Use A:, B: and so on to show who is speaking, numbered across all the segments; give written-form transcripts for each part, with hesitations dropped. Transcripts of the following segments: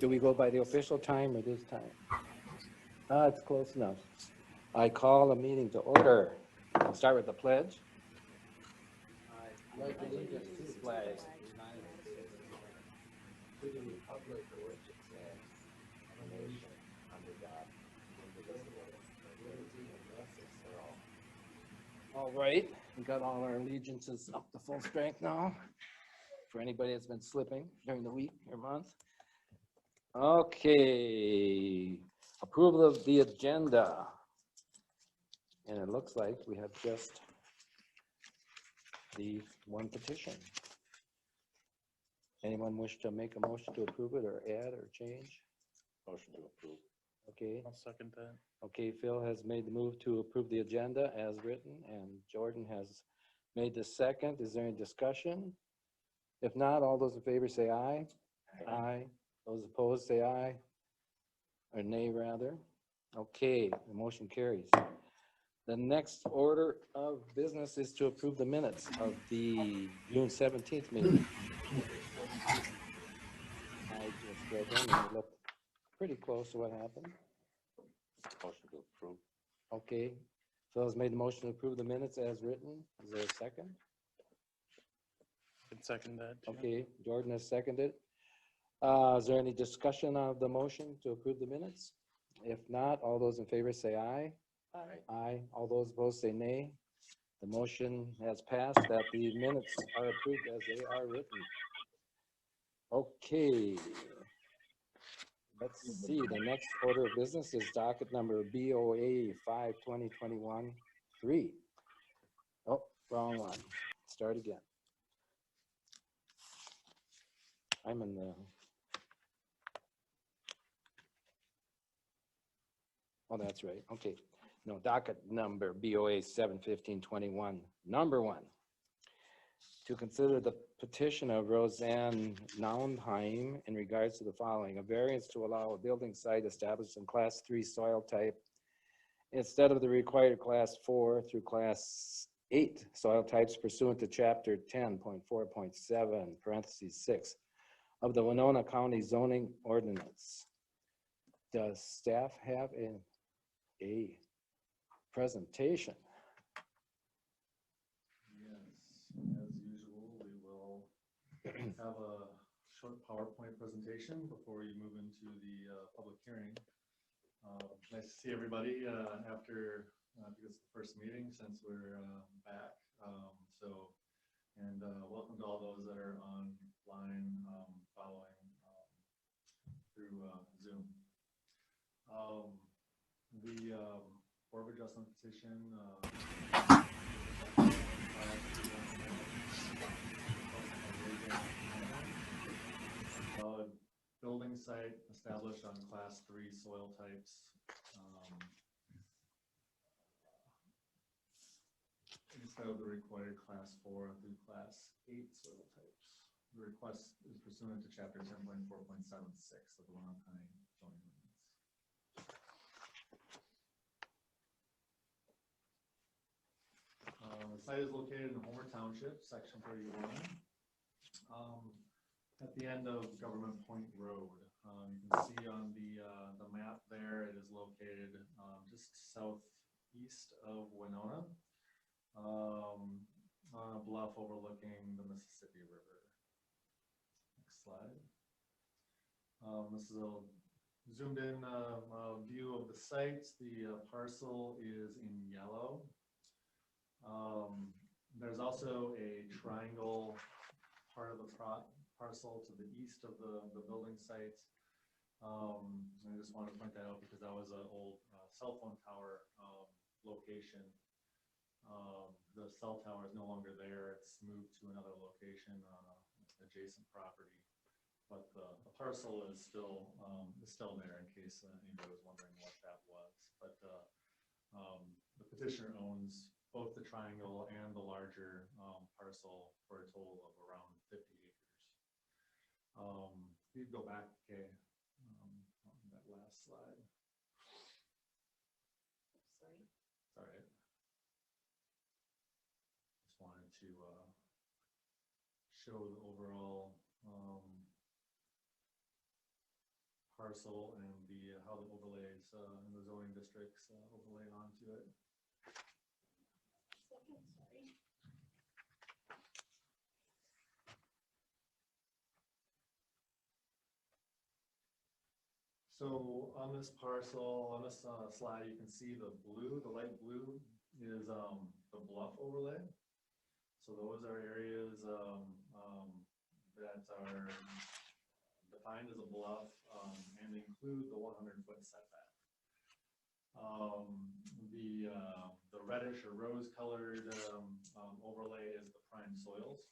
A: Do we go by the official time or this time? It's close enough. I call a meeting to order. We'll start with the pledge. I pledge allegiance to the flag of the United States of America, to the republic for which it stands, one nation, under God, indivisible, with liberty and justice for all. All right, we got all our allegiances up to full strength now. For anybody that's been slipping during the week or month. Okay, approval of the agenda. And it looks like we have just the one petition. Anyone wish to make a motion to approve it or add or change?
B: Motion to approve.
A: Okay.
B: I'll second that.
A: Okay, Phil has made the move to approve the agenda as written, and Jordan has made the second. Is there any discussion? If not, all those in favor say aye. Aye. Those opposed say aye. Or nay, rather. Okay, the motion carries. The next order of business is to approve the minutes of the June 17th meeting. I just read them and they look pretty close to what happened.
B: Motion to approve.
A: Okay, Phil has made the motion to approve the minutes as written. Is there a second?
B: Can second that. Too.
A: Okay, Jordan has seconded. Is there any discussion of the motion to approve the minutes? If not, all those in favor say aye.
B: Aye.
A: Aye. All those opposed say nay. The motion has passed that the minutes are approved as they are written. Okay. Let's see, the next order of business is docket number BOA 5/2021-3. Oh, wrong one. Start again. I'm in the... Oh, that's right. Okay. No, docket number BOA 7/15/21, number 1. To consider the petition of Roseanne Naundheim in regards to the following: a variance to allow a building site established in Class 3 soil type instead of the required Class 4 through Class 8 soil types pursuant to Chapter 10.4.7 parentheses 6 of the Winona County zoning ordinance. Does staff have a presentation?
C: Yes, as usual, we will have a short PowerPoint presentation before we move into the public hearing. Nice to see everybody after, I think it's the first meeting since we're back. Welcome to all those that are online following through Zoom. The Board of Adjustment petition building site established on Class 3 soil types instead of the required Class 4 through Class 8 soil types. The request is pursuant to Chapter 10.4.76 of the Winona County zoning ordinance. The site is located in Homer Township, Section 31, at the end of Government Point Road. You can see on the map there, it is located just southeast of Winona, on a bluff overlooking the Mississippi River. Next slide. This is a zoomed in view of the site. The parcel is in yellow. There's also a triangle part of the parcel to the east of the building site. I just want to point that out because that was an old cell phone tower location. The cell tower is no longer there. It's moved to another location on an adjacent property, but the parcel is still there in case anybody was wondering what that was. But the petitioner owns both the triangle and the larger parcel for a total of around 50 acres. You go back, okay, on that last slide. Sorry. Just wanted to show the overall parcel and how the overlays in the zoning districts overlay onto it.
D: Sorry.
C: So on this parcel, on this slide, you can see the blue, the light blue is the Bluff overlay. So those are areas that are defined as a bluff and include the 100-foot setback. The reddish or rose-colored overlay is the prime soils.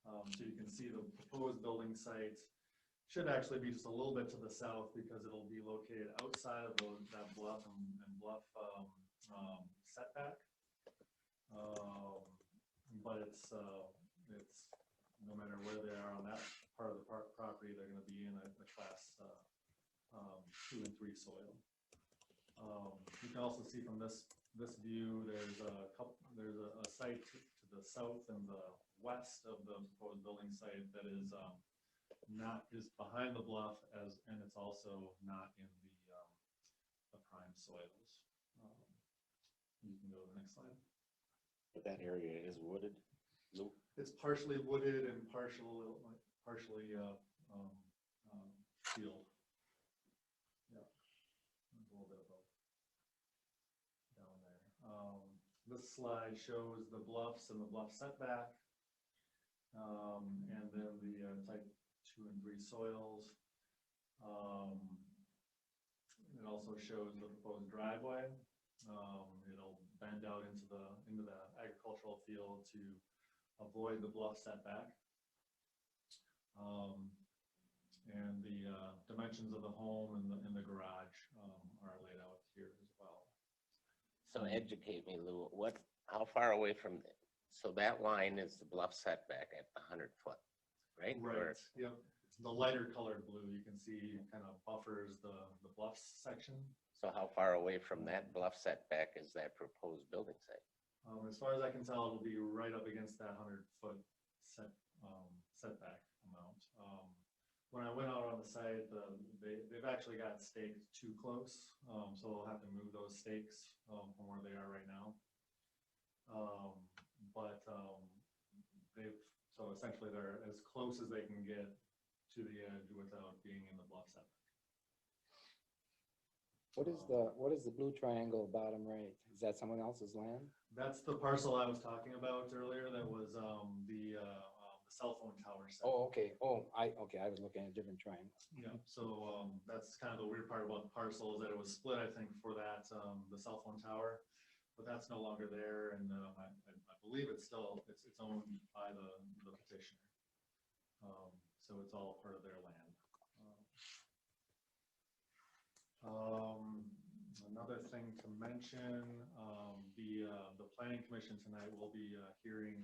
C: So you can see the proposed building site should actually be just a little bit to the south because it'll be located outside of that bluff and bluff setback. But it's no matter where they are on that part of the property, they're going to be in a class 2 and 3 soil. You can also see from this view, there's a site to the south and the west of the proposed building site that is behind the bluff and it's also not in the prime soils. You can go to the next slide.
B: But that area is wooded. Nope.
C: It's partially wooded and partially field. Yeah, a little bit of both down there. This slide shows the bluffs and the bluff setback, and then the type 2 and 3 soils. It also shows the proposed driveway. It'll bend out into the agricultural field to avoid the bluff setback. And the dimensions of the home and the garage are laid out here as well.
E: So educate me, Lou, how far away from, so that line is the bluff setback at 100 foot, right?
C: Right, yep. The lighter colored blue, you can see kind of buffers the bluffs section.
E: So how far away from that bluff setback is that proposed building site?
C: As far as I can tell, it'll be right up against that 100-foot setback amount. When I went out on the site, they've actually got staked too close, so they'll have to move those stakes from where they are right now. So essentially they're as close as they can get to the edge without being in the bluff setback.
A: What is the blue triangle bottom right? Is that someone else's land?
C: That's the parcel I was talking about earlier. That was the cell phone tower site.
A: Oh, okay. I was looking at a different triangle.
C: Yeah. So that's kind of the weird part about the parcel is that it was split, I think, for that the cell phone tower, but that's no longer there, and I believe it's owned by the petitioner. So it's all part of their land. Another thing to mention, the planning commission tonight will be hearing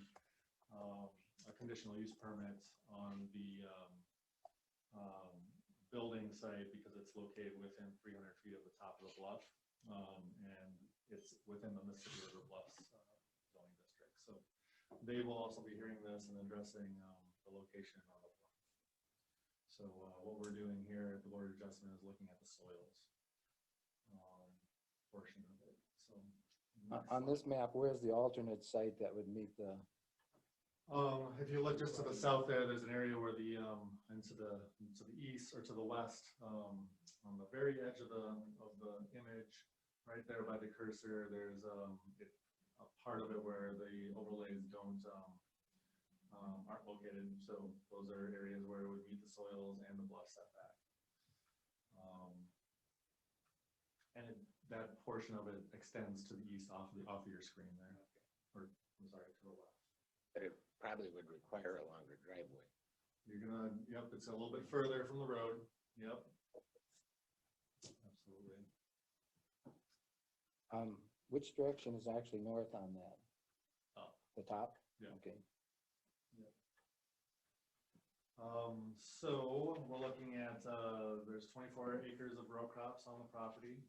C: a conditional use permit on the building site because it's located within 300 feet of the top of the bluff, and it's within the Mississippi River Bluffs zoning district. So they will also be hearing this and addressing the location of the bluff. So what we're doing here at the Board of Adjustment is looking at the soils portion of it. So
A: On this map, where's the alternate site that would meet the?
C: if you look just to the south there, there's an area where the and to the east or to the west, on the very edge of the image, right there by the cursor, there's a part of it where the overlays aren't located. So those are areas where it would meet the soils and the bluff setback. That portion of it extends to the east off of your screen there, or I'm sorry, to the left.
E: But it probably would require a longer driveway.
C: You're gonna, yep, it's a little bit further from the road. Yep. Absolutely.
A: Which direction is actually north on that?
C: Up.
A: The top?
C: Yeah.
A: Okay.
C: So we're looking at, there's 24 acres of row crops on the property,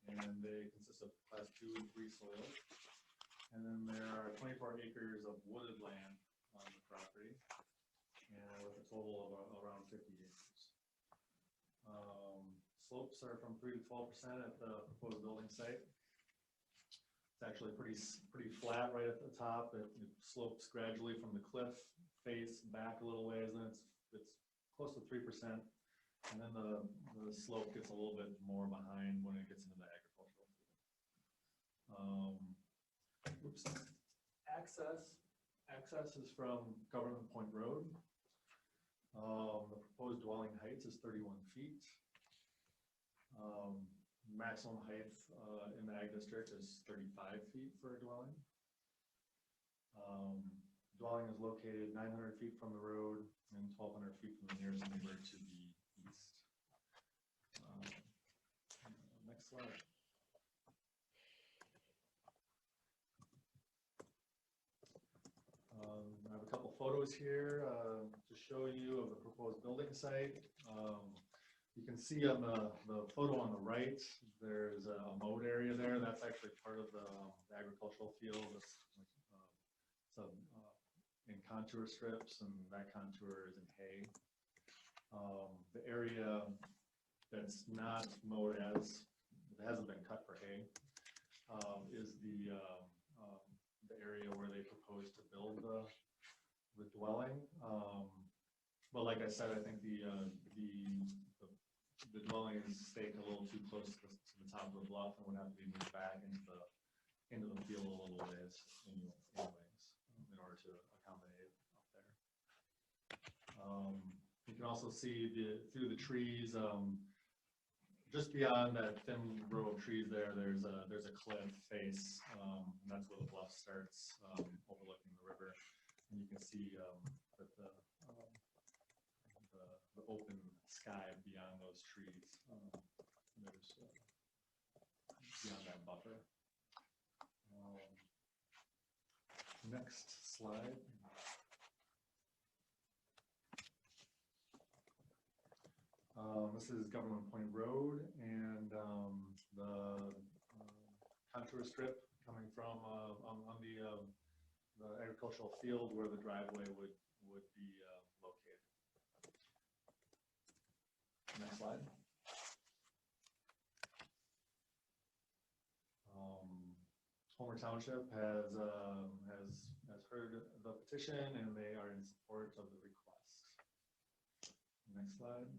C: and they consist of class 2 and 3 soils. And then there are 24 acres of wooded land on the property, and with a total of around 50 acres. slopes are from 3 to 12% at the proposed building site. It's actually pretty flat right at the top. It slopes gradually from the cliff face back a little ways, and it's close to 3%. And then the slope gets a little bit more behind when it gets into the agricultural field. Access is from Government Point Road. The proposed dwelling height is 31 feet. Maximum height in the ag district is 35 feet for a dwelling. Dwelling is located 900 feet from the road and 1,200 feet from the nearest neighbor to the east. Next slide. I have a couple photos here to show you of the proposed building site. You can see on the photo on the right, there's a mowed area there. That's actually part of the agricultural field. It's in contour strips, and that contour is in hay. The area that's not mowed it hasn't been cut for hay, is the area where they propose to build the dwelling. But like I said, I think the dwelling is staked a little too close to the top of the bluff and would have to be moved back into the field a little ways anyways, in order to accommodate up there. You can also see through the trees, just beyond that thin row of trees there's a cliff face, and that's where the bluff starts, overlooking the river. And you can see that the open sky beyond those trees. There's beyond that buffer. Next slide. This is Government Point Road, and the contour strip coming from on the agricultural field where the driveway would be located. Next slide. Homer Township has heard the petition, and they are in support of the request. Next slide.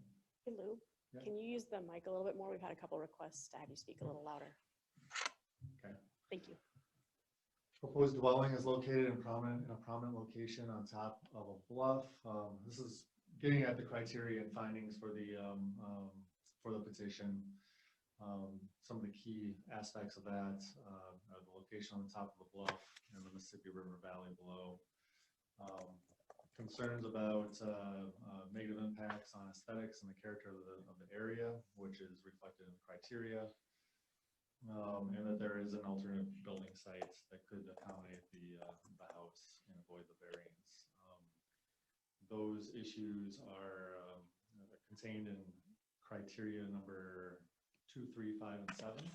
D: Hey Lou,
C: Yeah.
D: can you use the mic a little bit more? We've had a couple requests to have you speak a little louder.
C: Okay.
D: Thank you.
C: Proposed dwelling is located in a prominent location on top of a bluff. This is getting at the criteria and findings for the petition. Some of the key aspects of that are the location on the top of the bluff and the Mississippi River Valley below. Concerns about negative impacts on aesthetics and the character of the area, which is reflected in the criteria. And that there is an alternate building site that could accommodate the house and avoid the variance. Those issues are contained in criteria number 2, 3, 5, and 7.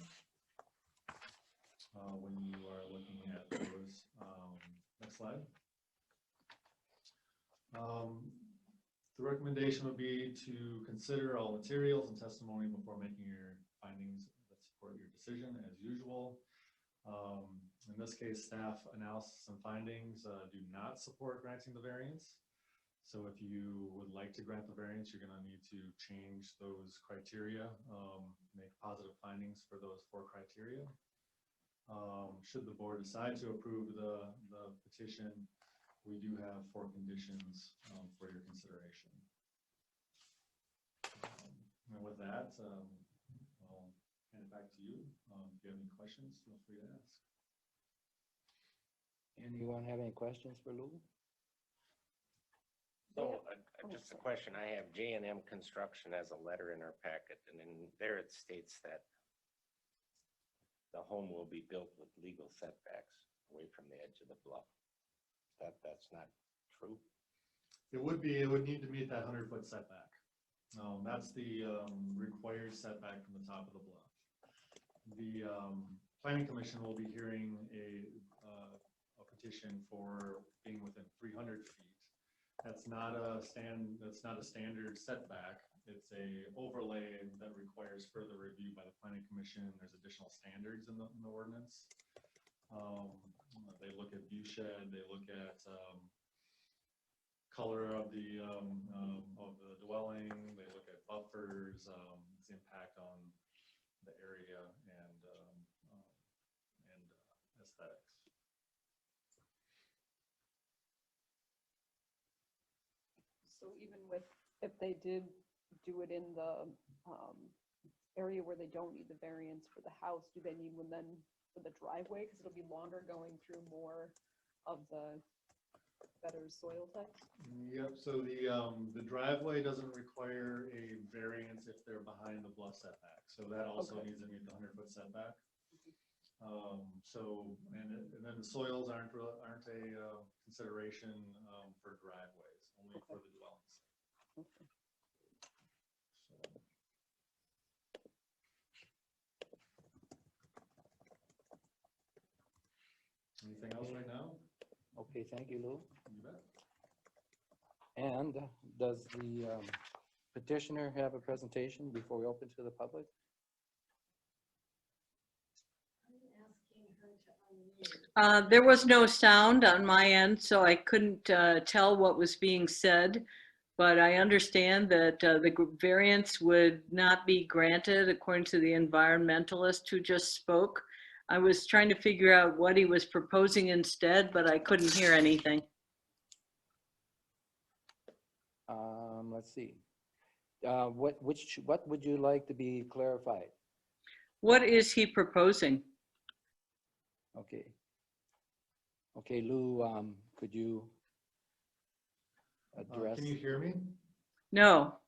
C: When you are looking at those. Next slide. The recommendation would be to consider all materials and testimony before making your findings that support your decision as usual. In this case, staff analysis and findings do not support granting the variance. So if you would like to grant the variance, you're going to need to change those criteria, make positive findings for those 4 criteria. Should the board decide to approve the petition, we do have 4 conditions for your consideration. And with that, I'll hand it back to you. If you have any questions, feel free to ask.
A: Anyone have any questions for Lou?
E: So just a question I have, J&M Construction has a letter in our packet, and in there it states that the home will be built with legal setbacks away from the edge of the bluff. That's not true?
C: It would need to meet that 100-foot setback. That's the required setback from the top of the bluff. The Planning Commission will be hearing a petition for being within 300 feet. That's not a standard setback. it's a overlay that requires further review by the planning commission. There's additional standards in the ordinance. They look at view shed, they look at color of the dwelling, they look at buffers, its impact on the area and aesthetics.
F: So even with, if they did do it in the area where they don't need the variance for the house, do they need one then for the driveway? Because it'll be longer going through more of the better soil types.
C: Yep, so the driveway doesn't require a variance if they're behind the bluff setback. So that also
F: Okay.
C: needs to meet the 100-foot setback. And then the soils aren't a consideration for driveways, only for the dwellings.
F: Okay.
C: Anything else right now?
A: Okay, thank you, Lou.
C: You bet.
A: And does the petitioner have a presentation before we open to the public?
G: There was no sound on my end, so I couldn't tell what was being said. But I understand that the variance would not be granted according to the environmentalist who just spoke. I was trying to figure out what he was proposing instead, but I couldn't hear anything.
A: Let's see. What would you like to be clarified?
G: What is he proposing?
A: Okay. Okay, Lou, could you address?
C: Can you hear me?
G: No.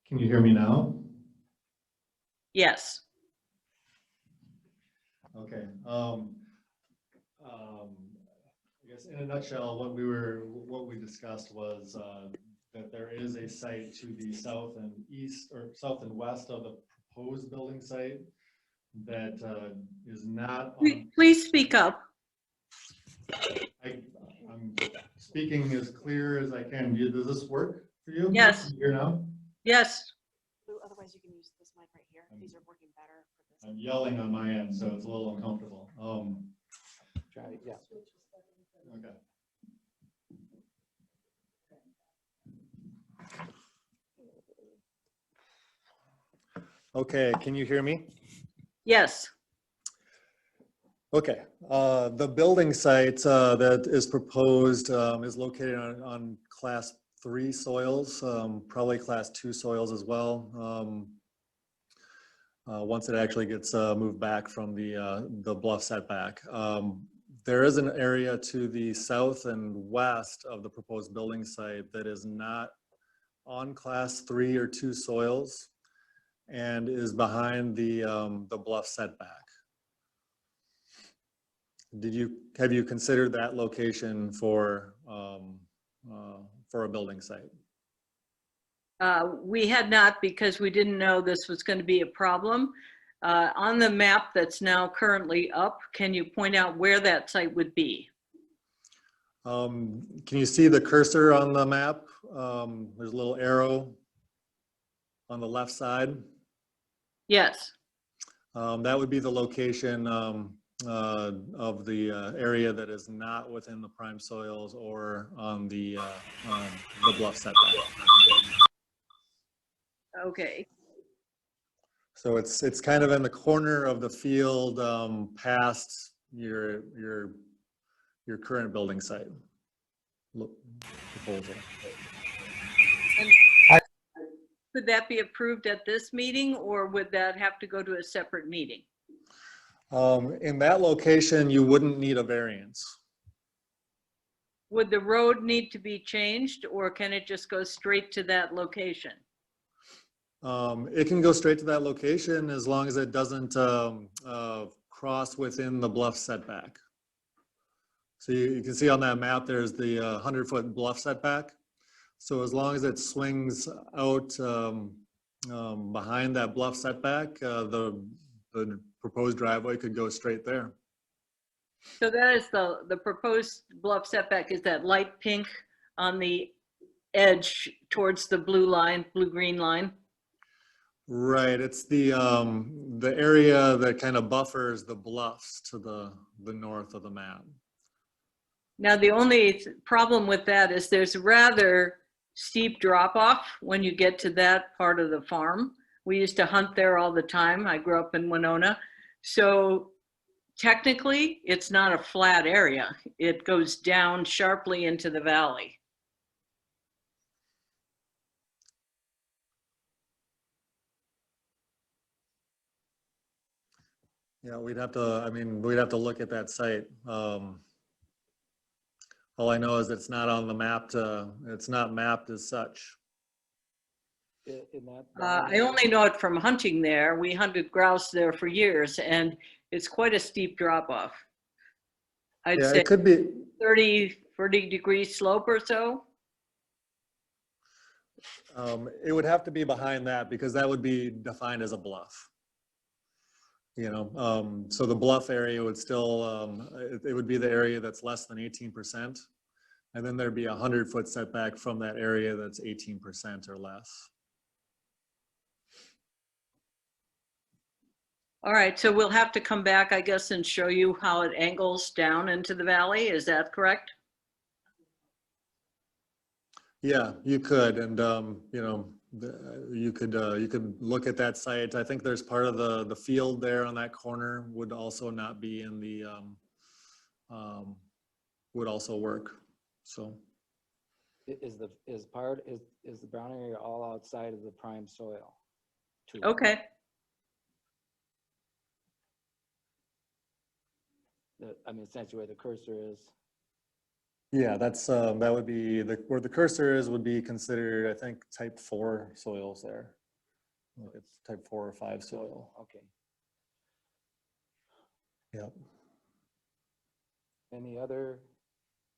C: Can you hear me now?
G: Yes.
C: Okay. I guess in a nutshell, what we discussed was that there is a site to the south and east, or south and west of the proposed building site that is not on.
G: Please speak up.
C: I'm speaking as clear as I can. Does this work for you?
G: Yes.
C: Can you hear now?
G: Yes.
D: Lou, otherwise you can use this mic right here. These are working better for this.
C: I'm yelling on my end, so it's a little uncomfortable.
A: Try, yeah.
C: Okay. Okay, can you hear me?
G: Yes.
C: Okay, the building site that is proposed is located on class 3 soils, probably class 2 soils as well. Once it actually gets moved back from the bluff setback. There is an area to the south and west of the proposed building site that is not on class 3 or 2 soils and is behind the bluff setback. Have you considered that location for a building site?
G: We had not, because we didn't know this was going to be a problem. On the map that's now currently up, can you point out where that site would be?
C: Can you see the cursor on the map? There's a little arrow on the left side.
G: Yes.
C: That would be the location of the area that is not within the prime soils or on the bluff setback.
G: Okay.
C: So it's kind of in the corner of the field past your current building site proposal.
G: Could that be approved at this meeting, or would that have to go to a separate meeting?
C: In that location, you wouldn't need a variance.
G: Would the road need to be changed, or can it just go straight to that location?
C: It can go straight to that location as long as it doesn't cross within the bluff setback. So you can see on that map, there's the 100-foot bluff setback. So as long as it swings out behind that bluff setback, the proposed driveway could go straight there.
G: So that is the proposed bluff setback is that light pink on the edge towards the blue line, blue-green line?
H: Right, it's the area that kind of buffers the bluffs to the north of the map.
G: Now, the only problem with that is there's a rather steep drop off when you get to that part of the farm. We used to hunt there all the time. I grew up in Winona. So technically, it's not a flat area. It goes down sharply into the valley.
H: Yeah, we'd have to, I mean, we'd have to look at that site. All I know is it's not on the map it's not mapped as such.
A: In that.
G: I only know it from hunting there. We hunted grouse there for years, and it's quite a steep drop off. I'd
H: Yeah,
G: say
H: it could be,
G: 30 degree slope or so.
H: it would have to be behind that because that would be defined as a bluff. You know, so the bluff area would still, it would be the area that's less than 18%. And then there'd be a 100-foot setback from that area that's 18% or less.
G: All right, so we'll have to come back, I guess, and show you how it angles down into the valley. Is that correct?
H: Yeah, you could, and you know, you could look at that site. I think there's part of the field there on that corner would also not be in the would also work. So
A: Is the brown area all outside of the prime soil? too?
G: Okay.
A: I mean, essentially where the cursor is.
H: yeah, that's that would be where the cursor is would be considered, I think, type 4 soils there. Like it's type 4 or 5 soil.
A: Okay.
H: Yep.
A: Any other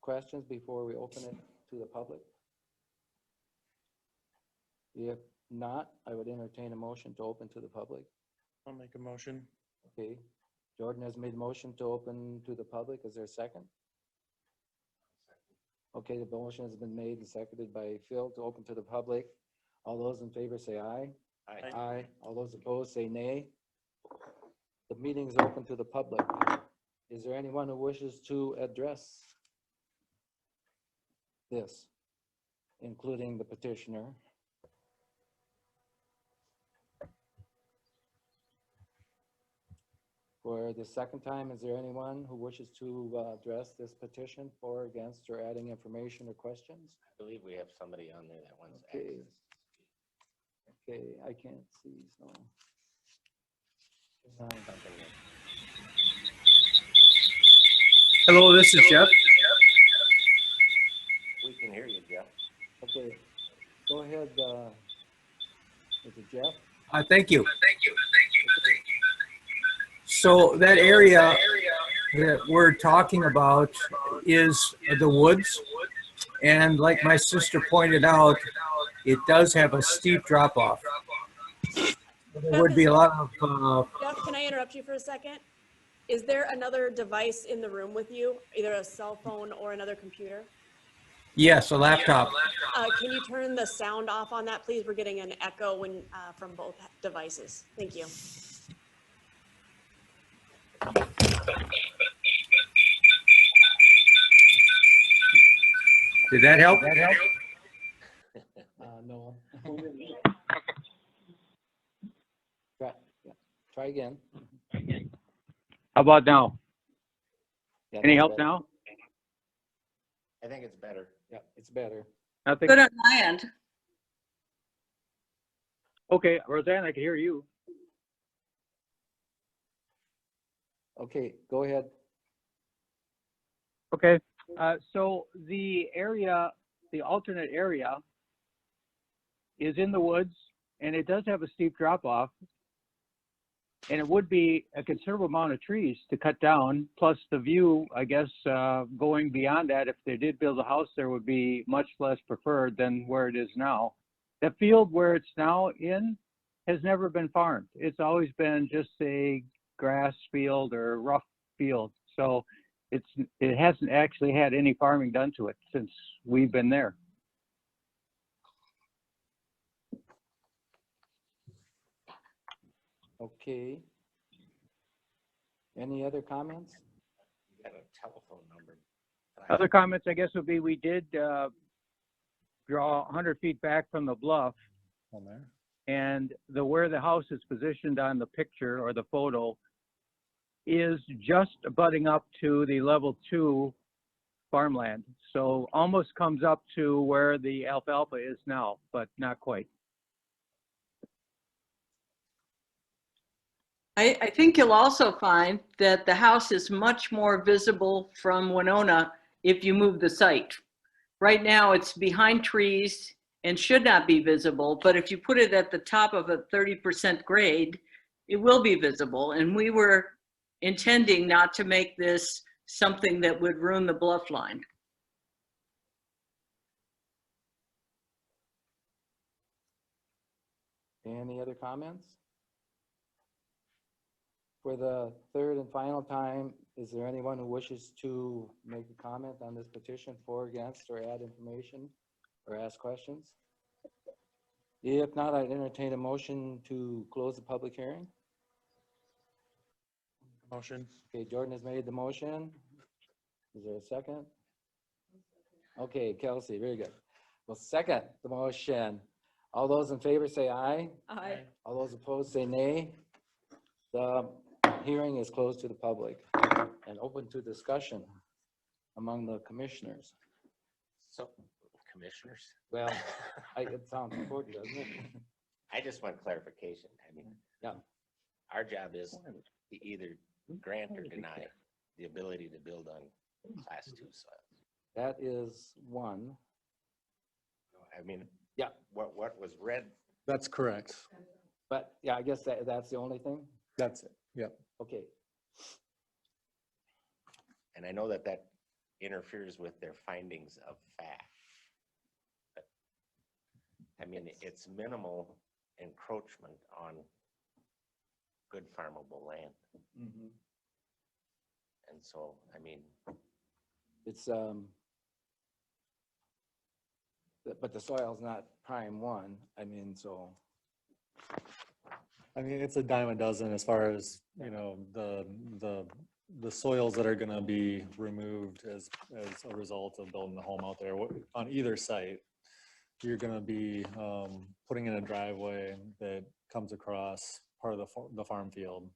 A: questions before we open it to the public? If not, I would entertain a motion to open to the public.
B: I'll make a motion.
A: Okay, Jordan has made a motion to open to the public. Is there a second? Okay, the motion has been made and seconded by Phil to open to the public. All those in favor say aye.
E: Aye.
A: Aye. All those opposed say nay. The meeting is open to the public. Is there anyone who wishes to address this, including the petitioner? For the second time, is there anyone who wishes to address this petition for, against, or adding information or questions?
E: I believe we have somebody on there that wants
A: Okay.
E: access.
A: Okay, I can't see, so.
E: Something that-
I: Hello, this is Jeff.
E: We can hear you, Jeff.
A: Okay, go ahead, is it Jeff?
I: Thank you. So that area that we're talking about is the woods. And like my sister pointed out, it does have a steep drop off. There would be a lot of,
D: Jeff, can I interrupt you for a second? Is there another device in the room with you, either a cell phone or another computer?
I: yes, a laptop.
D: Can you turn the sound off on that, please? We're getting an echo when, from both devices. Thank you.
I: Did that help?
A: No. Try again.
I: How about now?
A: Yeah,
I: Any
A: that's
I: help
A: better.
I: now?
E: I think it's better.
A: Yeah, it's better.
I: Nothing?
G: Good on my end.
I: Okay, Roseanne, I can hear you.
A: Okay, go ahead.
I: Okay, so the area, the alternate area is in the woods and it does have a steep drop off. And it would be a considerable amount of trees to cut down, plus the view, I guess, going beyond that, if they did build a house, there would be much less preferred than where it is now. The field where it's now in has never been farmed. It's always been just a grass field or rough field. So it hasn't actually had any farming done to it since we've been there.
A: Okay. Any other comments?
E: You got a telephone number.
I: Other comments, I guess, would be we did draw 100 feet back from the bluff,
H: On there.
I: and where the house is positioned on the picture or the photo is just abutting up to the level 2 farmland. So almost comes up to where the alfalfa is now, but not quite.
G: I think you'll also find that the house is much more visible from Winona if you move the site. Right now, it's behind trees and should not be visible, but if you put it at the top of a 30% grade, it will be visible. And we were intending not to make this something that would ruin the bluff line.
A: Any other comments? For the third and final time, is there anyone who wishes to make a comment on this petition, for, against, or add information, or ask questions? If not, I'd entertain a motion to close the public hearing.
H: Motion.
A: Okay, Jordan has made the motion. Is there a second? Okay, Kelsey, very good. Well, second the motion. All those in favor say aye.
D: Aye.
A: All those opposed say nay. The hearing is closed to the public and open to discussion among the commissioners.
E: So, commissioners,
A: Well, it sounds important, doesn't it?
E: I just want clarification. I mean,
A: Yeah.
E: our job is to either grant or deny the ability to build on class 2 soil.
A: That is one.
E: I mean,
A: Yeah.
E: what was read,
H: That's correct.
A: But yeah, I guess that's the only thing.
H: That's it. Yep.
A: Okay.
E: and I know that that interferes with their findings of fact. But, I mean, it's minimal encroachment on good farmable land. And so, I mean,
A: It's, but the soil's not prime 1. I mean, so.
H: I mean, it's a dime a dozen as far as, you know, the soils that are gonna be removed as a result of building the home out there. On either site, you're gonna be putting in a driveway that comes across part of the farm field.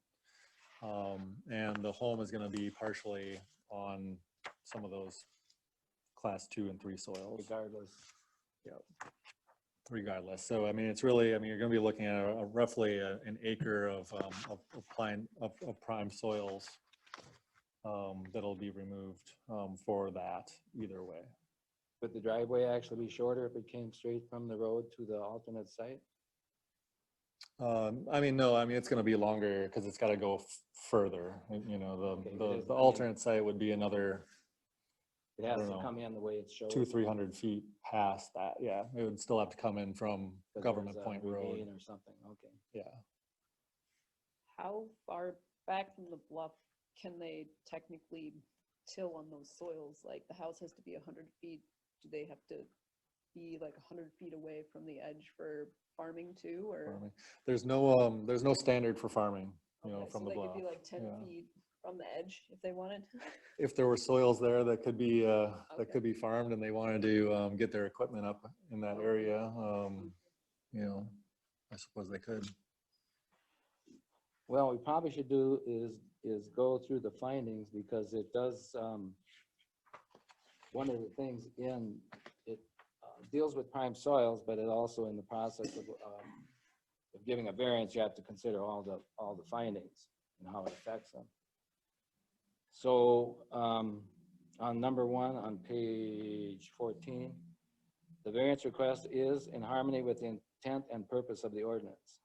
H: And the home is gonna be partially on some of those class 2 and 3 soils.
A: Regardless.
H: Regardless. So, I mean, it's really, I mean, you're gonna be looking at roughly an acre of prime soils that'll be removed for that either way.
A: Would the driveway actually be shorter if it came straight from the road to the alternate site?
H: I mean, no, I mean, it's gonna be longer because it's gotta go further. You know,
A: Okay, it is,
H: the
A: I mean-
H: alternate site would be another
A: It has
H: don't
A: to
H: know,
A: come in the way it's showed.
H: 200-300 feet past that. Yeah, it would still have to come in from
A: but
H: Government
A: there's a
H: Point Road.
A: ravine or something, okay.
H: Yeah.
F: How far back from the bluff can they technically till on those soils? Like the house has to be 100 feet. Do they have to be like 100 feet away from the edge for farming too, or?
H: Farming. There's no standard for farming, you know,
F: Okay,
H: from
F: so
H: the
F: they
H: bluff.
F: could be like 10
H: yeah.
F: feet from the edge if they wanted.
H: If there were soils there that could be that
F: Okay.
H: could be farmed and they wanted to get their equipment up in that area, you know, I suppose they could.
A: Well, we probably should do is go through the findings, because it does, one of the things in, it deals with prime soils, but it also in the process of giving a variance, you have to consider all the findings and how it affects them. So on number 1 on page 14, the variance request is in harmony with the intent and purpose of the ordinance.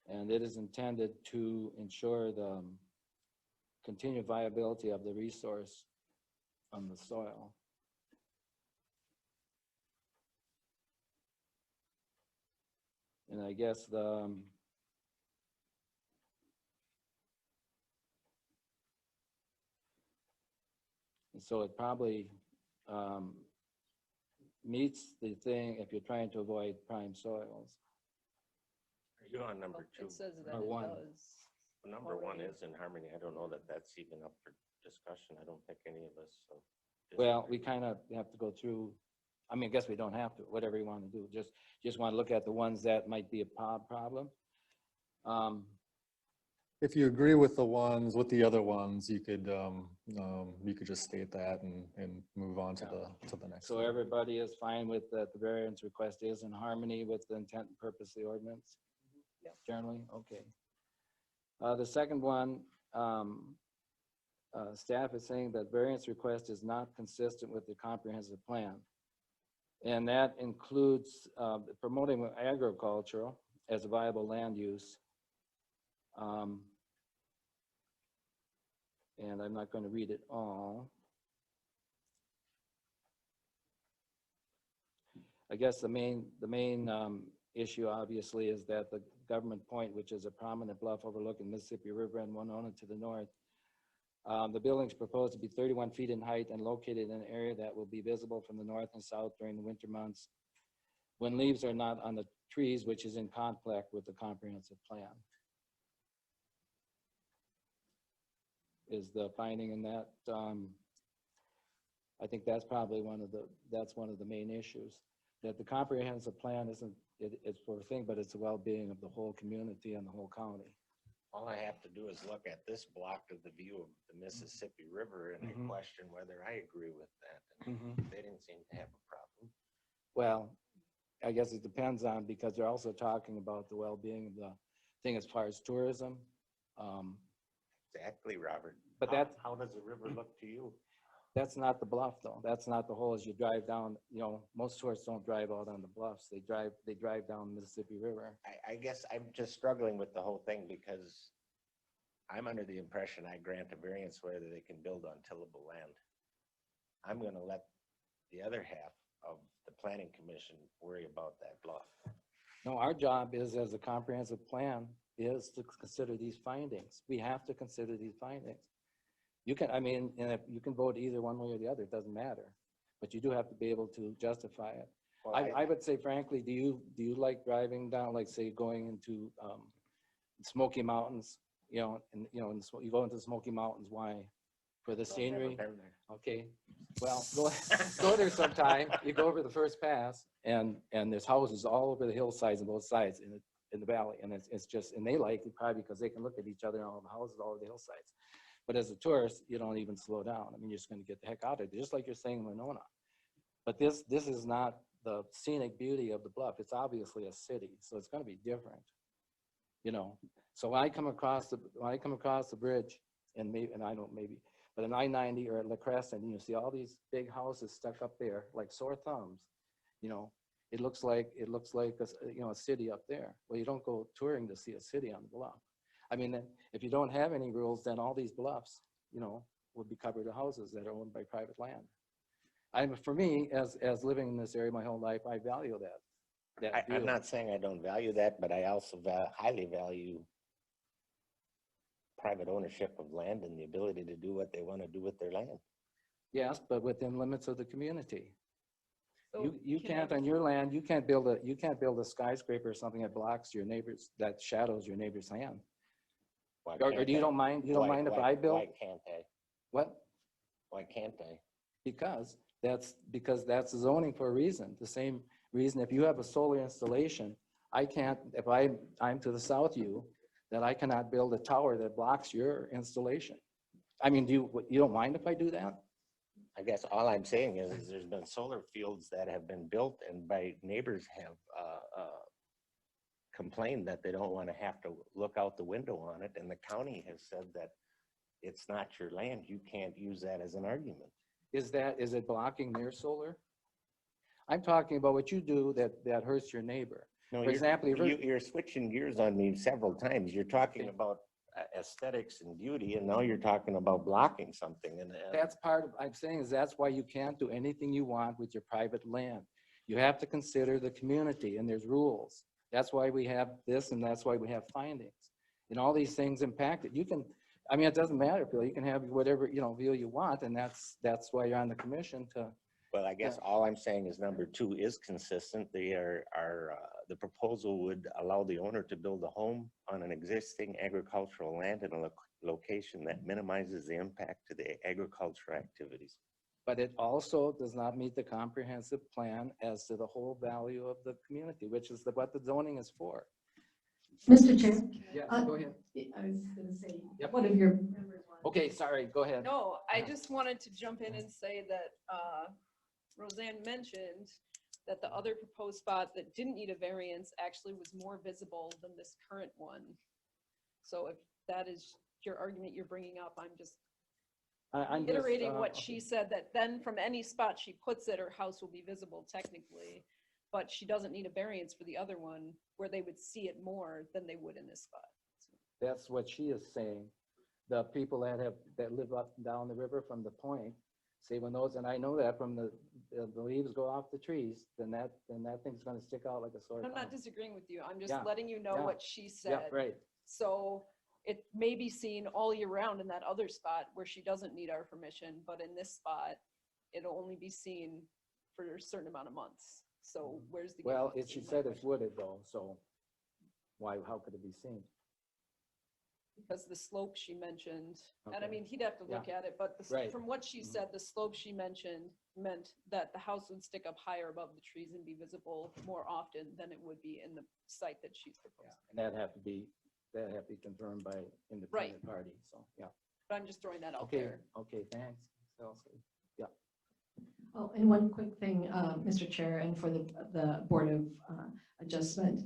A: And it is intended to ensure the continued viability of the resource on the soil. And I guess the And so it probably meets the thing if you're trying to avoid prime soils.
E: Are you on number two?
F: It says that
A: Or
F: it
A: one.
F: does.
E: Number one
F: already.
E: is in harmony. I don't know that that's even up for discussion. I don't think any of us, so.
A: Well, we kind of have to go through, I mean, I guess we don't have to, whatever you want to do. Just want to look at the ones that might be a problem.
H: If you agree with the other ones, you could just state that and move on to the next
A: So
H: one.
A: everybody is fine with that the variance request is in harmony with the intent and purpose of the ordinance?
F: Yep.
A: Generally, okay. The second one, staff is saying that variance request is not consistent with the comprehensive plan. And that includes promoting agricultural as a viable land use. And I'm not going to read it all. I guess the main issue obviously is that the government point, which is a prominent bluff overlooking Mississippi River and Winona to the north, the building's proposed to be 31 feet in height and located in an area that will be visible from the north and south during the winter months when leaves are not on the trees, which is in conflict with the comprehensive plan. Is the finding in that, I think that's probably one of the main issues, that the comprehensive plan isn't, it's for a thing, but it's the well-being of the whole community and the whole county.
E: All I have to do is look at this block of the view of the Mississippi River and I question whether I agree with that. And they didn't seem to have a problem.
A: Well, I guess it depends on, because they're also talking about the well-being of the thing as far as tourism.
E: Exactly, Robert.
A: But
E: how does the river look to you?
A: That's not the bluff though. That's not the whole, as you drive down, you know, most tourists don't drive out on the bluffs. They drive down the Mississippi River.
E: I guess I'm just struggling with the whole thing because I'm under the impression I grant a variance whether they can build on tillable land. I'm gonna let the other half of the planning commission worry about that bluff.
A: No, our job is, as a comprehensive plan, is to consider these findings. We have to consider these findings. You can, I mean, and if you can vote either one way or the other, it doesn't matter. But you do have to be able to justify it.
E: Well,
A: I would say, frankly, do you like driving down, like say going into Smoky Mountains, you know, and you go into the Smoky Mountains, why? For the
E: I've never
A: scenery?
E: been there.
A: Okay, well, go there sometime. You go over the first pass and there's houses all over the hillsides and both sides in the valley. And it's just, and they like it probably because they can look at each other and all the houses all over the hillsides. But as a tourist, you don't even slow down. I mean, you're just going to get the heck out of it, just like you're saying Winona. But this is not the scenic beauty of the bluff. It's obviously a city, so it's going to be different, you know. So when I come across the bridge, and but in I-90 or at La Crescent, you see all these big houses stuck up there like sore thumbs, you know. It looks like a city up there. Well, you don't go touring to see a city on the bluff. I mean, if you don't have any rules, then all these bluffs, you know, would be covered with houses that are owned by private land. For me, as living in this area my whole life, I value that.
E: I'm not saying I don't value that, but I also highly value private ownership of land and the ability to do what they want to do with their land.
A: Yes, but within limits of the community.
F: So
A: You
F: can I
A: can't, on your land, you can't build a skyscraper or something that blocks your neighbors, that shadows your neighbor's land.
E: Why
A: Or
E: can't
A: you
E: they?
A: don't mind if I build?
E: Why can't they?
A: What?
E: Why can't they?
A: Because that's zoning for a reason. The same reason if you have a solar installation, I can't, if I'm to the south you, that I cannot build a tower that blocks your installation. I mean, you don't mind if I do that?
E: I guess all I'm saying is there's been solar fields that have been built and by neighbors have complained that they don't want to have to look out the window on it. And the county has said that it's not your land. You can't use that as an argument.
A: Is it blocking their solar? I'm talking about what you do that hurts your neighbor.
E: No,
A: For example,
E: you're switching gears on me several times. You're talking about aesthetics and beauty, and now you're talking about blocking something. And
A: that's part of, I'm saying is that's why you can't do anything you want with your private land. You have to consider the community and there's rules. That's why we have this and that's why we have findings. And all these things impact it. I mean, it doesn't matter, Bill, you can have whatever, view you want, and that's why you're on the commission to,
E: Well, I guess all I'm saying is number 2 is consistent. They the proposal would allow the owner to build a home on an existing agricultural land in a location that minimizes the impact to the agricultural activities.
A: but it also does not meet the comprehensive plan as to the whole value of the community, which is what the zoning is for.
J: Mr. Chair,
A: Yeah,
J: Uh,
A: go ahead.
J: I was gonna say,
A: Yep.
J: one of your members wanted.
A: Okay, sorry, go ahead.
F: No, I just wanted to jump in and say that Roseanne mentioned that the other proposed spot that didn't need a variance actually was more visible than this current one. So if that is your argument you're bringing up, I'm just
A: I'm just,
F: iterating what
A: okay.
F: she said, that then from any spot she puts it, her house will be visible technically, but she doesn't need a variance for the other one where they would see it more than they would in this spot.
A: That's what she is saying. The people that live up and down the river from the point, say when those, and I know that from the leaves go off the trees, then that thing's gonna stick out like a sore
F: I'm
A: thumb.
F: not disagreeing with you. I'm just
A: Yeah,
F: letting you know
A: yeah,
F: what she
A: Yeah,
F: said.
A: right.
F: So it may be seen all year round in that other spot where she doesn't need our permission, but in this spot, it'll only be seen for a certain amount of months. So where's the?
A: Well,
F: difference
A: she
F: in my
A: said it's
F: question?
A: wooded though, so how could it be seen?
F: Because the slope she mentioned, and I
A: Okay.
F: mean, he'd have to look at it, but
A: Right.
F: from what she
A: Mhm.
F: said, the slope she mentioned meant that the house would stick up higher above the trees and be visible more often than it would be in the site that she's
A: Yeah,
F: proposing.
A: and that'd have to be confirmed by independent party, so, yeah.
F: But I'm just throwing that out
A: Okay,
F: there.
A: okay, thanks. Chelsea. Yeah,
J: Oh, and one quick thing, Mr. Chair, and for the Board of Adjustment.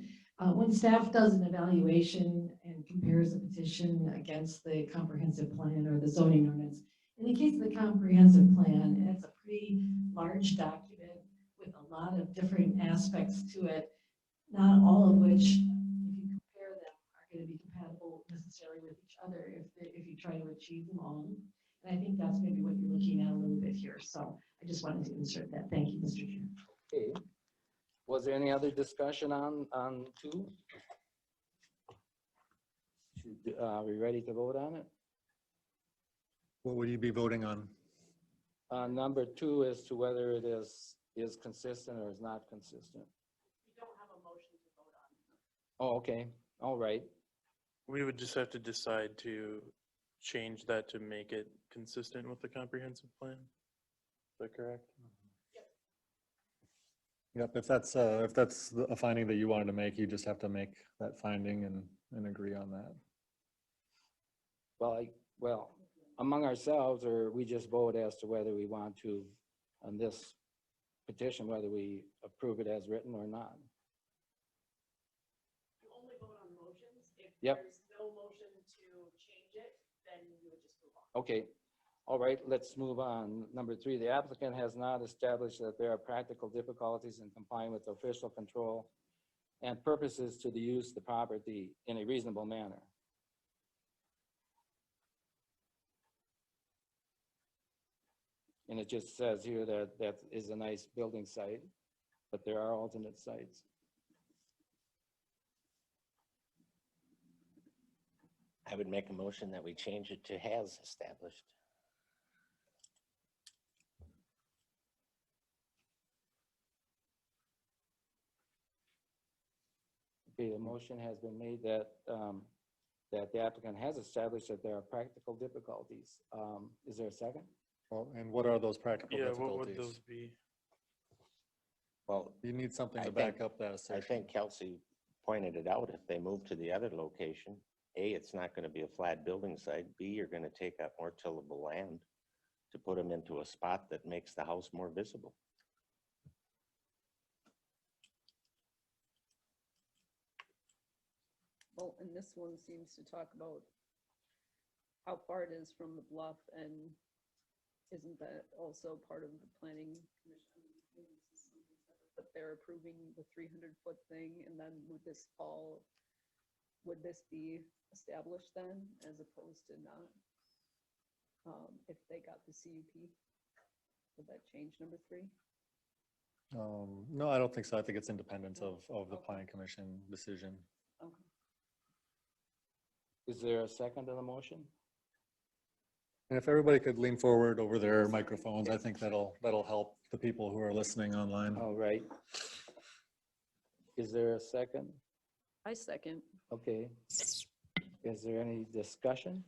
J: When staff does an evaluation and compares a petition against the comprehensive plan or the zoning ordinance, in the case of the comprehensive plan, it's a pretty large document with a lot of different aspects to it, not all of which, if you compare them, are going to be compatible necessarily with each other if you try to achieve them all. And I think that's maybe what you're looking at a little bit here. So I just wanted to insert that. Thank you, Mr. Chair.
A: okay. Was there any other discussion on 2? Are we ready to vote on it?
H: What would you be voting on?
A: Number 2 as to whether it is consistent or is not consistent.
F: You don't have a motion to vote on.
A: Oh, okay, all right.
K: We would just have to decide to change that to make it consistent with the comprehensive plan. Is that correct?
H: Yep, if that's a finding that you wanted to make, you just have to make that finding and agree on that.
A: Well, among ourselves, or we just vote as to whether we want to, on this petition, whether we approve it as written or not.
D: You only vote on motions. If
A: Yep.
D: there's no motion to change it, then you would just move on.
A: Okay, all right, let's move on. Number 3, the applicant has not established that there are practical difficulties in complying with official control and purposes to the use of the property in a reasonable manner. And it just says here that is a nice building site, but there are alternate sites.
E: I would make a motion that we change it to has established.
A: Okay, the motion has been made that the applicant has established that there are practical difficulties. Is there a second?
H: Well, and what are those practical
K: Yeah, what would
H: difficulties?
K: those be?
E: Well,
H: You need something
E: I
H: to
E: think-
H: back up that
E: I
H: assertion.
E: think Kelsey pointed it out. If they move to the other location, A, it's not going to be a flat building site. B, you're going to take up more tillable land to put them into a spot that makes the house more visible.
F: Well, and this one seems to talk about how far it is from the bluff, and isn't that also part of the planning commission? Maybe this is something separate, but they're approving the 300-foot thing, and then would this be established then, as opposed to not? If they got the CUP, would that change number 3?
H: No, I don't think so. I think it's independent of the planning commission decision.
F: Okay.
A: Is there a second to the motion?
H: And if everybody could lean forward over their microphones, I think that'll help the people who are listening online.
A: All right. Is there a second?
F: I second.
A: Okay. Is there any discussion?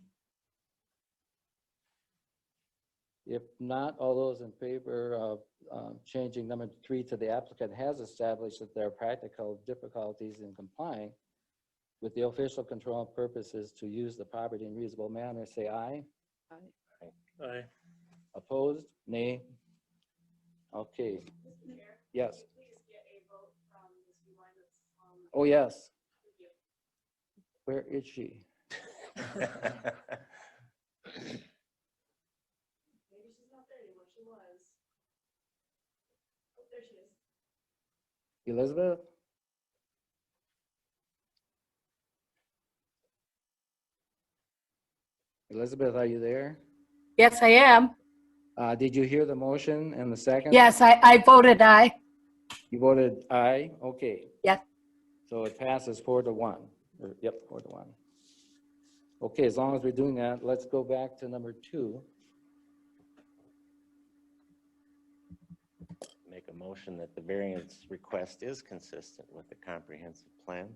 A: If not, all those in favor of changing number 3 to the applicant has established that there are practical difficulties in complying with the official control purposes to use the property in reasonable manner, say aye.
K: Aye.
A: Opposed? Nay. Okay. Yes. Oh, yes. Where is she?
D: Maybe she's not there anymore. She was. Oh, there she is.
A: Elizabeth? Elizabeth, are you there?
L: Yes, I am.
A: Did you hear the motion and the second?
L: Yes, I voted aye.
A: You voted aye? Okay.
L: Yes.
A: So it passes 4-1. Yep, 4-1. Okay, as long as we're doing that, let's go back to number 2.
E: Make a motion that the variance request is consistent with the comprehensive plan.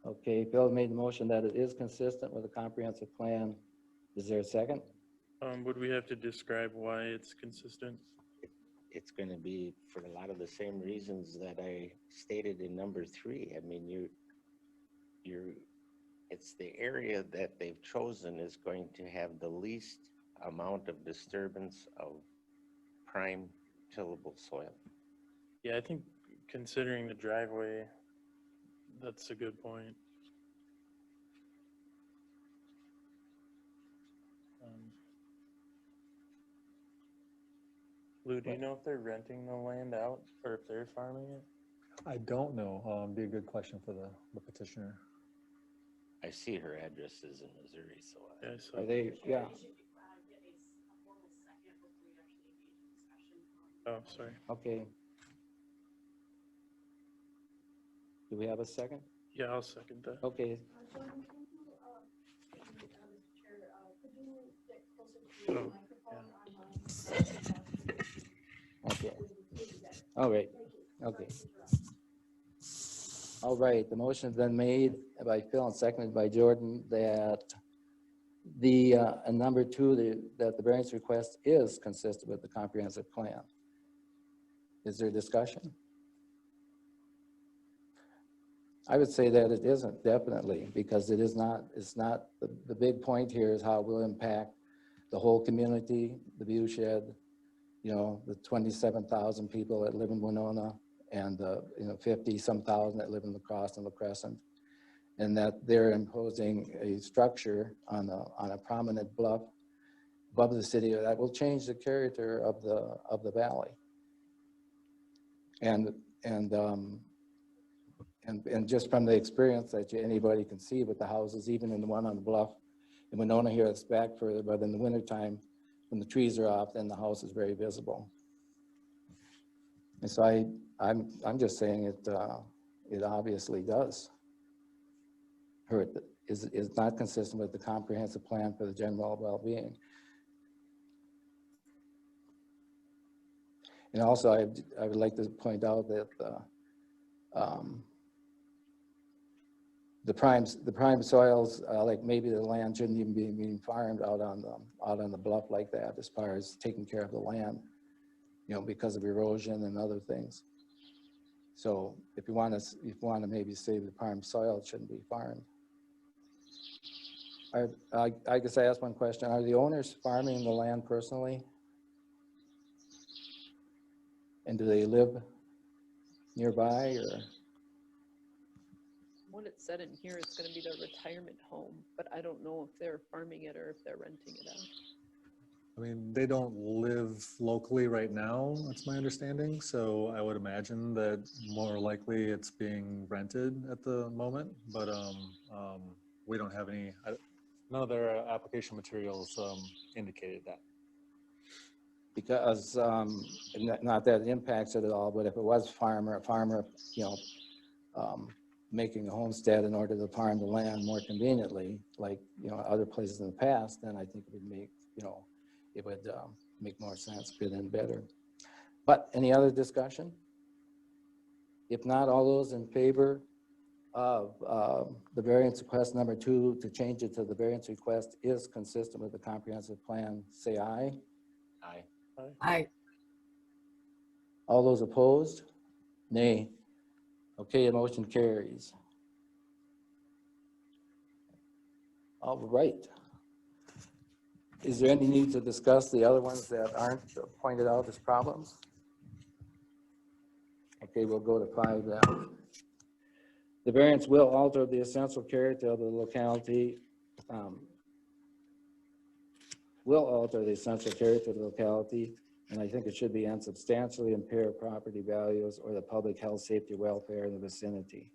A: Okay, Bill made the motion that it is consistent with the comprehensive plan. Is there a second?
K: Would we have to describe why it's consistent?
E: It's going to be for a lot of the same reasons that I stated in number 3. I mean, it's the area that they've chosen is going to have the least amount of disturbance of prime tillable soil.
K: Yeah, I think considering the driveway, that's a good point. Lou, do you know if they're renting the land out or if they're farming it?
H: I don't know. Be a good question for the petitioner.
E: I see her address is in Missouri, so
K: Yeah, so
A: Are they, yeah.
K: oh, sorry.
A: Okay. Do we have a second?
K: Yeah, I'll second that.
A: Okay.
K: Oh,
A: Okay. All right. Okay. All right. The motion's been made by Phil and seconded by Jordan that the and number 2, that the variance request is consistent with the comprehensive plan. Is there discussion? I would say that it isn't, definitely, because it is not, it's not, the big point here is how it will impact the whole community, the viewshed, you know, the 27,000 people that live in Winona and, you know, 50-some thousand that live in La Crosse and La Crescent, and that they're imposing a structure on a prominent bluff above the city that will change the character of the valley. And just from the experience that anybody can see with the houses, even in the one on the bluff in Winona here, it's back further, but in the wintertime, when the trees are off, then the house is very visible. And so I'm just saying it obviously does hurt, is not consistent with the comprehensive plan for the general well-being. And also, I would like to point out that the prime soils, like maybe the land shouldn't even be being farmed out on the bluff like that, as far as taking care of the land, you know, because of erosion and other things. So if you want to maybe save the prime soil, it shouldn't be farmed. I guess I asked one question: are the owners farming the land personally? And do they live nearby, or?
F: What it said in here, it's gonna be their retirement home, but I don't know if they're farming it or if they're renting it out.
H: I mean, they don't live locally right now, that's my understanding. So I would imagine that more likely it's being rented at the moment, but we don't have any, none of their application materials indicated that.
A: Because, not that it impacts it at all, but if it was a farmer, you know, making a homestead in order to farm the land more conveniently, like, you know, other places in the past, then I think it would make, you know, it would make more sense, fit in better. But any other discussion? If not, all those in favor of the variance request number 2 to change it to the variance request is consistent with the comprehensive plan, say aye.
E: Aye.
L: Aye.
A: All those opposed? Nay. Okay, the motion carries. All right. Is there any need to discuss the other ones that aren't pointed out as problems? Okay, we'll go to 5 then. The variance will alter the essential character of the locality, and I think it should be and substantially impair property values or the public health, safety, welfare in the vicinity.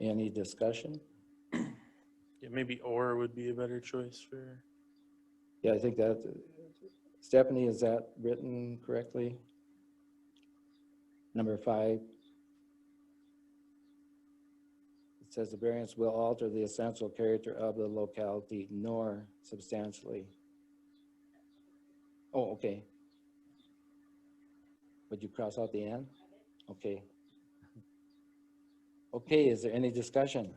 A: Any discussion?
K: Yeah, maybe or would be a better choice for,
A: Yeah, I think that, Stephanie, is that written correctly? Number 5. It says the variance will alter the essential character of the locality nor substantially. Oh, okay. Would you cross out the end? Okay. Okay, is there any discussion?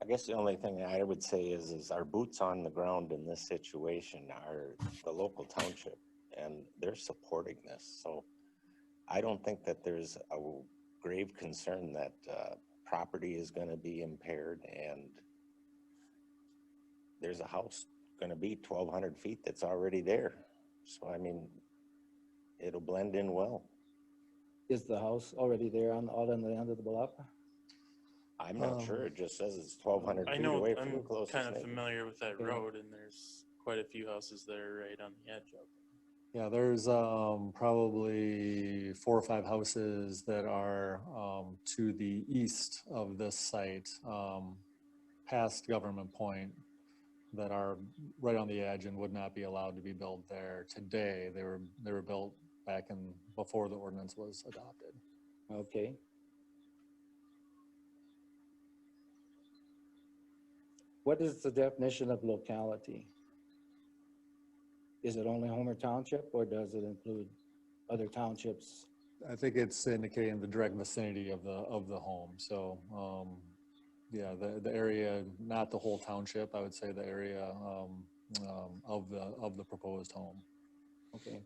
E: I guess the only thing I would say is our boots on the ground in this situation are the local township, and they're supporting this. So I don't think that there's a grave concern that property is going to be impaired, and there's a house going to be 1,200 feet that's already there. So, I mean, it'll blend in well.
A: Is the house already there on the end of the bluff?
E: I'm not sure. It just says it's 1,200
K: I
E: feet
K: know,
E: away from the
K: I'm
E: closest
K: kind of
E: neighbor.
K: familiar with that
A: Okay.
K: road, and there's quite a few houses that are right on the edge of it.
H: Yeah, there's probably 4 or 5 houses that are to the east of this site, past Government Point, that are right on the edge and would not be allowed to be built there today. They were built back in before the ordinance was adopted.
A: Okay. What is the definition of locality? Is it only Homer Township, or does it include other townships?
H: I think it's indicating the direct vicinity of the home. So yeah, the area, not the whole township. I would say the area of the proposed home.
A: Okay.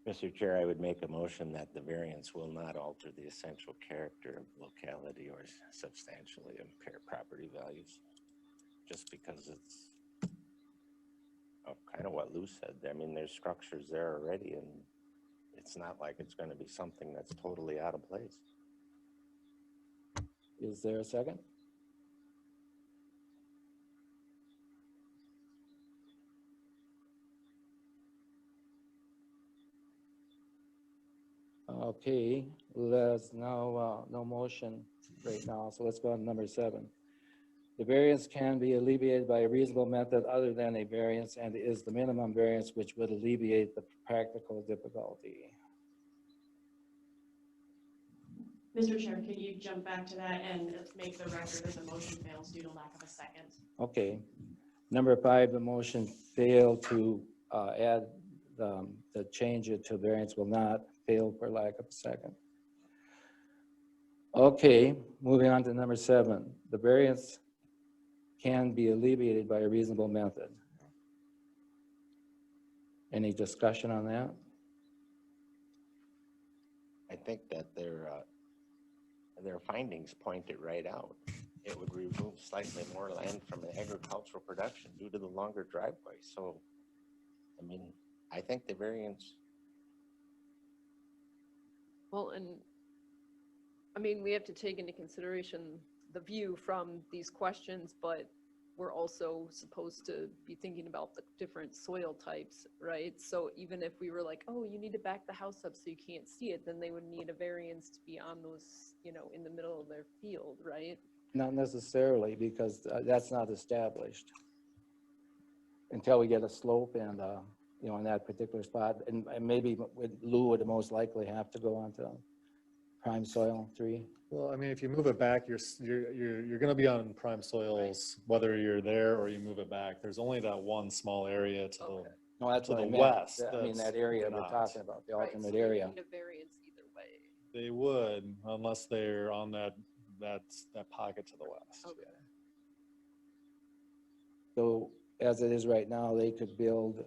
E: Mr. Chair, I would make a motion that the variance will not alter the essential character of locality or substantially impair property values. Just because it's kind of what Lou said. I mean, there's structures there already, and it's not like it's going to be something that's totally out of place.
A: Is there a second? Okay, there's no motion right now, so let's go on to number 7. The variance can be alleviated by a reasonable method other than a variance and is the minimum variance which would alleviate the practical difficulty.
D: Mr. Chair, can you jump back to that and make the record that the motion fails due to lack of a second?
A: Okay. Number 5, the motion failed to add the change it to variance will not fail for lack of a second. Okay, moving on to number 7. The variance can be alleviated by a reasonable method. Any discussion on that?
E: I think that their findings point it right out. It would remove slightly more land from the agricultural production due to the longer driveway. So, I mean, I think the variance.
F: Well, and I mean, we have to take into consideration the view from these questions, but we're also supposed to be thinking about the different soil types, right? So even if we were like, oh, you need to back the house up so you can't see it, then they would need a variance to be on those, you know, in the middle of their field, right?
A: Not necessarily, because that's not established until we get a slope and, you know, in that particular spot. And maybe Lou would most likely have to go onto prime soil 3?
H: Well, I mean, if you move it back, you're gonna be on prime soils, whether you're there or you move it back. There's only that one small area to the,
A: No, that's
H: to
A: what I
H: the
A: meant.
H: west.
A: I mean,
H: that's
A: that area we're
H: not.
A: talking about, the
F: Right, so
A: alternate
F: you
A: area.
F: need a variance either way.
H: They would, unless they're on that pocket to the west.
F: Okay.
A: So as it is right now, they could build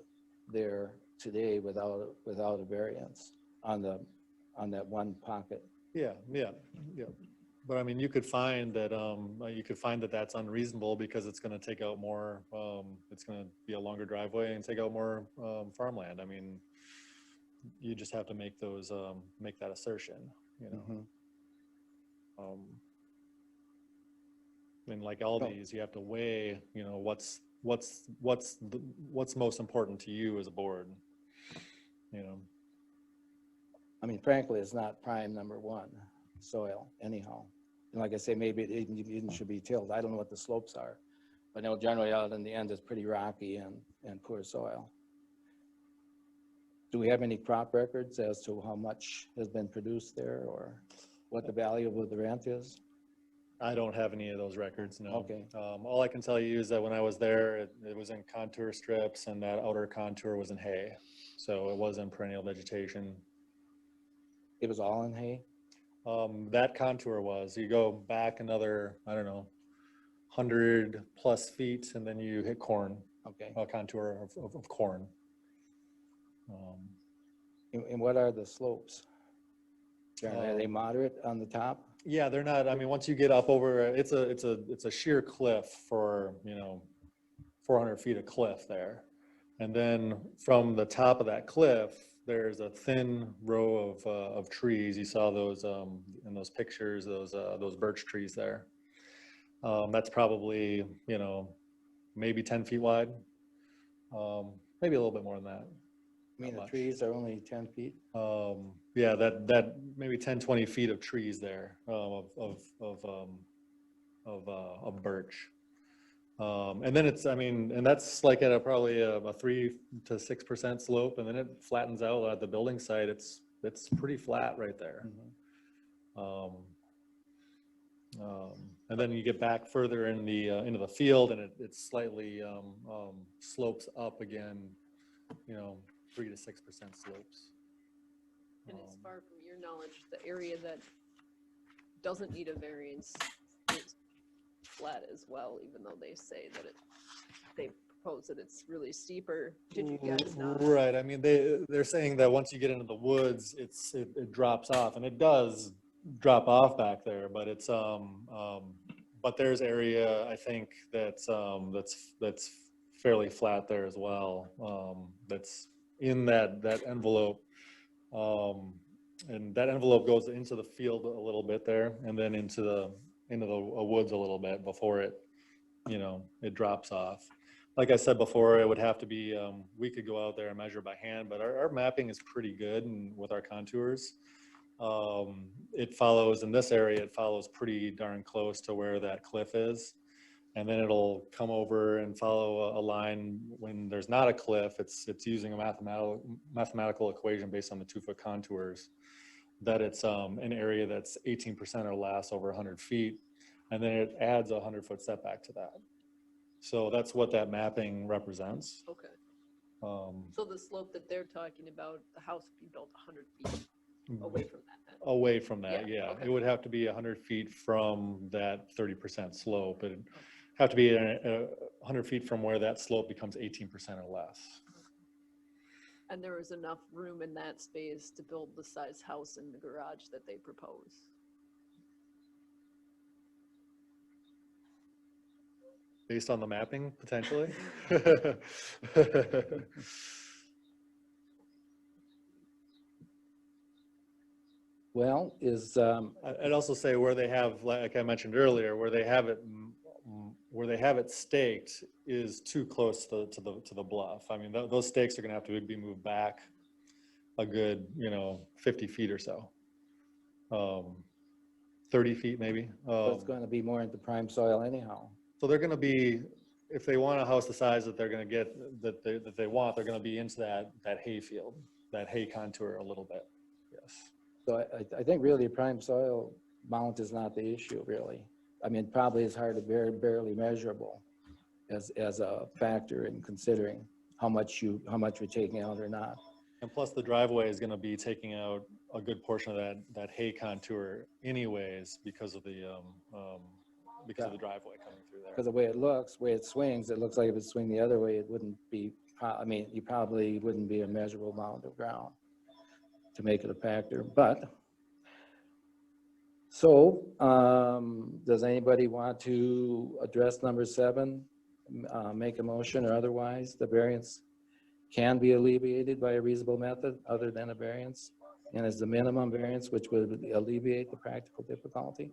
A: there today without a variance on that one pocket.
H: Yeah, yeah, yeah. But I mean, you could find that, that's unreasonable because it's gonna take out more, it's gonna be a longer driveway and take out more, farmland. I mean, you just have to make those, make that assertion, you know? And like all these, you have to weigh, you know, what's most important to you as a board, you know?
A: I mean, frankly, it's not prime number 1 soil anyhow. And like I say, maybe it even should be tilled. I don't know what the slopes are, but I know generally out in the end it's pretty rocky and poor soil. Do we have any crop records as to how much has been produced there or what the value of the rent is?
H: I don't have any of those records, no.
A: Okay.
H: All I can tell you is that when I was there, it was in contour strips and that outer contour was in hay. So it was in perennial vegetation.
A: It was all in hay?
H: That contour was, you go back another, I don't know, 100+ feet and then you hit corn,
A: Okay.
H: a contour of corn.
A: And what are the slopes? Are they moderate on the top?
H: Yeah, they're not, I mean, once you get up over, it's a sheer cliff for, you know, 400 feet of cliff there. And then from the top of that cliff, there's a thin row of trees. You saw those in those pictures, those birch trees there. That's probably, you know, maybe 10 feet wide, maybe a little bit more than that.
A: I mean,
H: Not
A: the
H: much.
A: trees are only 10 feet?
H: Yeah, that maybe 10, 20 feet of trees there, of birch. And then it's, I mean, and that's like at probably a 3 to 6% slope, and then it flattens out at the building site. It's pretty flat right there. And then you get back further in the into the field, and it slightly slopes up again, you know, 3 to 6% slopes.
F: And as far from your knowledge, the area that doesn't need a variance is flat as well, even though they say that they propose that it's really steeper. Did you guys not?
H: Right. I mean, they're saying that once you get into the woods, it drops off, and it does drop off back there. But it's but there's area, I think, that's fairly flat there as well. That's in that envelope. And that envelope goes into the field a little bit there, and then into the woods a little bit before it, you know, it drops off. Like I said before, it would have to be, we could go out there and measure by hand, but our mapping is pretty good and with our contours. It follows, in this area, it follows pretty darn close to where that cliff is. And then it'll come over and follow a line when there's not a cliff. It's using a mathematical equation based on the 2-foot contours, that it's an area that's 18% or less over 100 feet. And then it adds a 100-foot setback to that. So that's what that mapping represents.
F: Okay. So the slope that they're talking about, the house would be built 100 feet away from that then?
H: Away from that,
F: Yeah,
H: yeah.
F: okay.
H: It would have to be 100 feet from that 30% slope. It'd have to be 100 feet from where that slope becomes 18% or less.
F: And there was enough room in that space to build the size house in the garage that they propose?
H: Based on the mapping, potentially.
A: Well,
H: I'd also say where they have, like I mentioned earlier, where they have it staked is too close to the bluff. I mean, those stakes are going to have to be moved back a good, 50 feet or so, 30 feet maybe.
A: it's going to be more into prime soil anyhow.
H: So they're going to be, if they want a house the size that they're going to get, that they want, they're going to be into that hay field, that hay contour a little bit. Yes.
A: So I think really prime soil mount is not the issue, really. I mean, probably it's hard to barely measurable as a factor in considering how much you're taking out or not.
H: And plus the driveway is gonna be taking out a good portion of that hay contour anyways because of the driveway coming through there.
A: Because the way it looks, way it swings, it looks like if it swing the other way, it wouldn't be, I mean, you probably wouldn't be a measurable amount of ground to make it a factor, but. So, does anybody want to address number 7, make a motion or otherwise? The variance can be alleviated by a reasonable method other than a variance, and is the minimum variance which would alleviate the practical difficulty.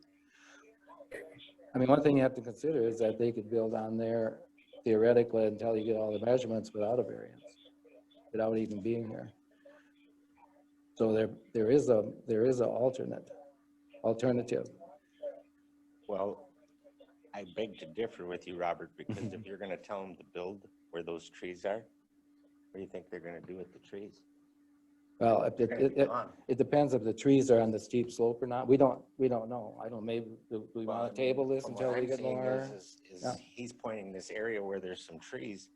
A: I mean, one thing you have to consider is that they could build on there theoretically until you get all the measurements without a variance, without even being here. So there is a alternative.
E: Well, I beg to differ with you, Robert, because if you're gonna tell them to build where those trees are, what do you think they're gonna do with the trees?
A: Well,
E: They're gonna be gone.
A: it depends if the trees are on the steep slope or not. We don't know. I don't, maybe, do we
E: Well,
A: want to table this
E: from
A: until
E: what
A: we
E: I'm
A: get
E: seeing
A: more?
E: is
A: Yeah.
E: he's pointing this area where there's some trees.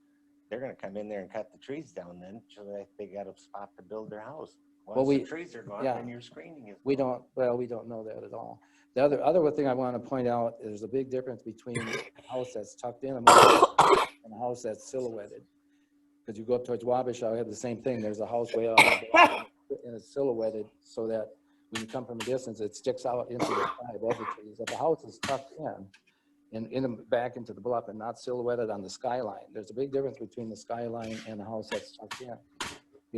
E: They're gonna come in there and cut the trees down then, so that they got a spot to build their house. Once the trees are gone,
A: yeah.
E: then your screening is
A: We
E: gone.
A: we don't know that at all. The other thing I want to point out, there's a big difference between a house that's tucked in and a house that's silhouetted. Because you go up towards Wabasha, I have the same thing. There's a house way out on the bluff, and it's silhouetted so that when you come from a distance, it sticks out into the sky above the trees. If the house is tucked back into the bluff and not silhouetted on the skyline, there's a big difference between the skyline and the house that's tucked in.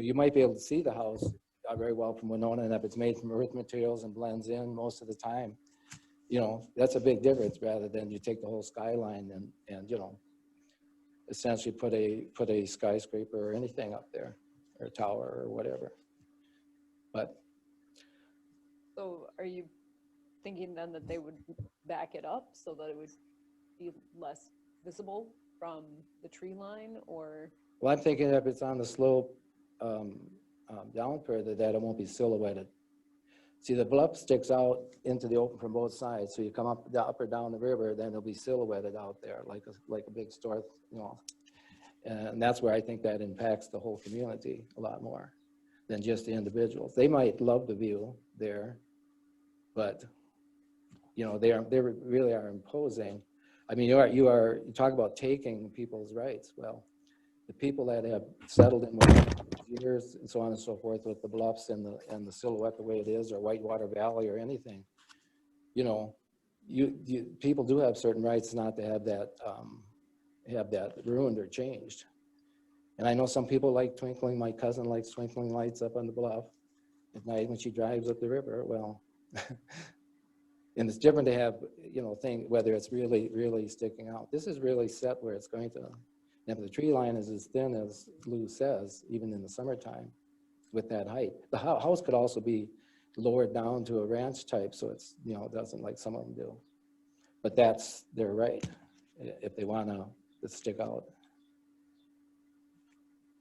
A: You might be able to see the house very well from Winona, and if it's made from earth materials and blends in most of the time, you know, that's a big difference rather than you take the whole skyline and you know, essentially put a skyscraper or anything up there, or a tower or whatever. But
F: So are you thinking then that they would back it up so that it would be less visible from the tree line, or?
A: well, I'm thinking if it's on the slope down further, that it won't be silhouetted. See, the bluff sticks out into the open from both sides, so you come up or down the river, then it'll be silhouetted out there like a big store, you know. And that's where I think that impacts the whole community a lot more than just the individuals. They might love the view there, but you know, they really are imposing. I mean, you talk about taking people's rights. Well, the people that have settled in years and so on and so forth with the bluffs and the silhouette the way it is, or Whitewater Valley or anything, you know, people do have certain rights not to have that ruined or changed. And I know some people like twinkling. My cousin likes twinkling lights up on the bluff at night when she drives up the river. Well, and it's different to have, you know, whether it's really sticking out. This is really set where it's going to. And if the tree line is as thin as Lou says, even in the summertime, with that height, the house could also be lowered down to a ranch type, so it's, you know, it doesn't like some of them do. But that's their right if they want to stick out.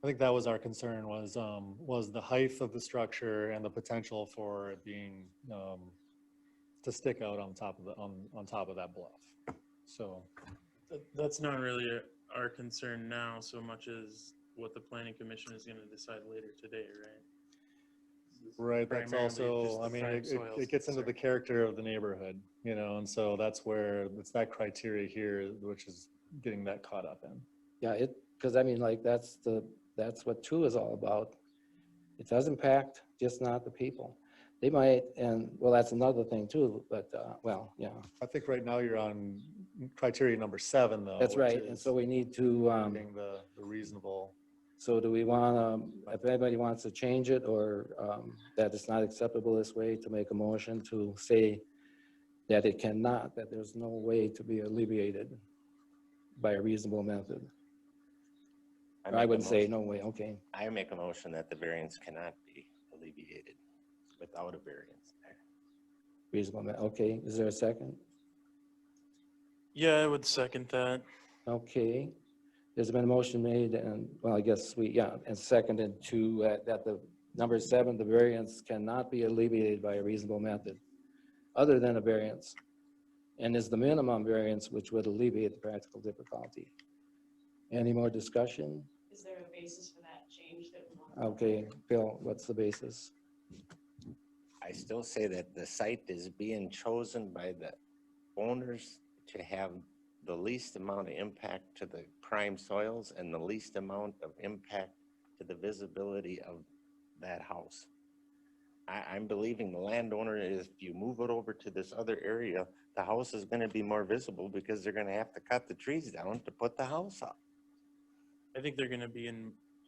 H: I think that was our concern, was the height of the structure and the potential for it being to stick out on top of that bluff. So
K: That's not really our concern now so much as what the planning commission is going to decide later today, right?
H: right, that's
K: Primarily just
H: also,
K: the
H: I mean,
K: prime
H: it
K: soils
H: gets into the
K: concern.
H: character of the neighborhood, you know, and so that's where it's that criteria here, which is getting that caught up in.
A: Yeah, because I mean, like that's what 2 is all about. It does impact just not the people. They might, and well, that's another thing too, but well, yeah.
H: I think right now you're on criteria number 7 though.
A: That's
H: which
A: right, and
H: is
A: so we need to,
H: getting the reasonable.
A: so do we want to, if anybody wants to change it, or that it's not acceptable this way, to make a motion to say that it cannot, that there's no way to be alleviated by a reasonable method? I wouldn't say no way, okay.
E: I make a motion that the variance cannot be alleviated without a variance.
A: Reasonable, okay, is there a second?
K: Yeah, I would second that.
A: Okay, there's been a motion made and, well, I guess and seconded to, that the Number 7, the variance cannot be alleviated by a reasonable method other than a variance, and is the minimum variance which would alleviate the practical difficulty. Any more discussion?
D: Is there a basis for that change that we want?
A: Okay, Phil, what's the basis?
E: I still say that the site is being chosen by the owners to have the least amount of impact to the prime soils and the least amount of impact to the visibility of that house. I'm believing the landowner is, if you move it over to this other area, the house is gonna be more visible because they're gonna have to cut the trees down to put the house up.
K: I think they're gonna be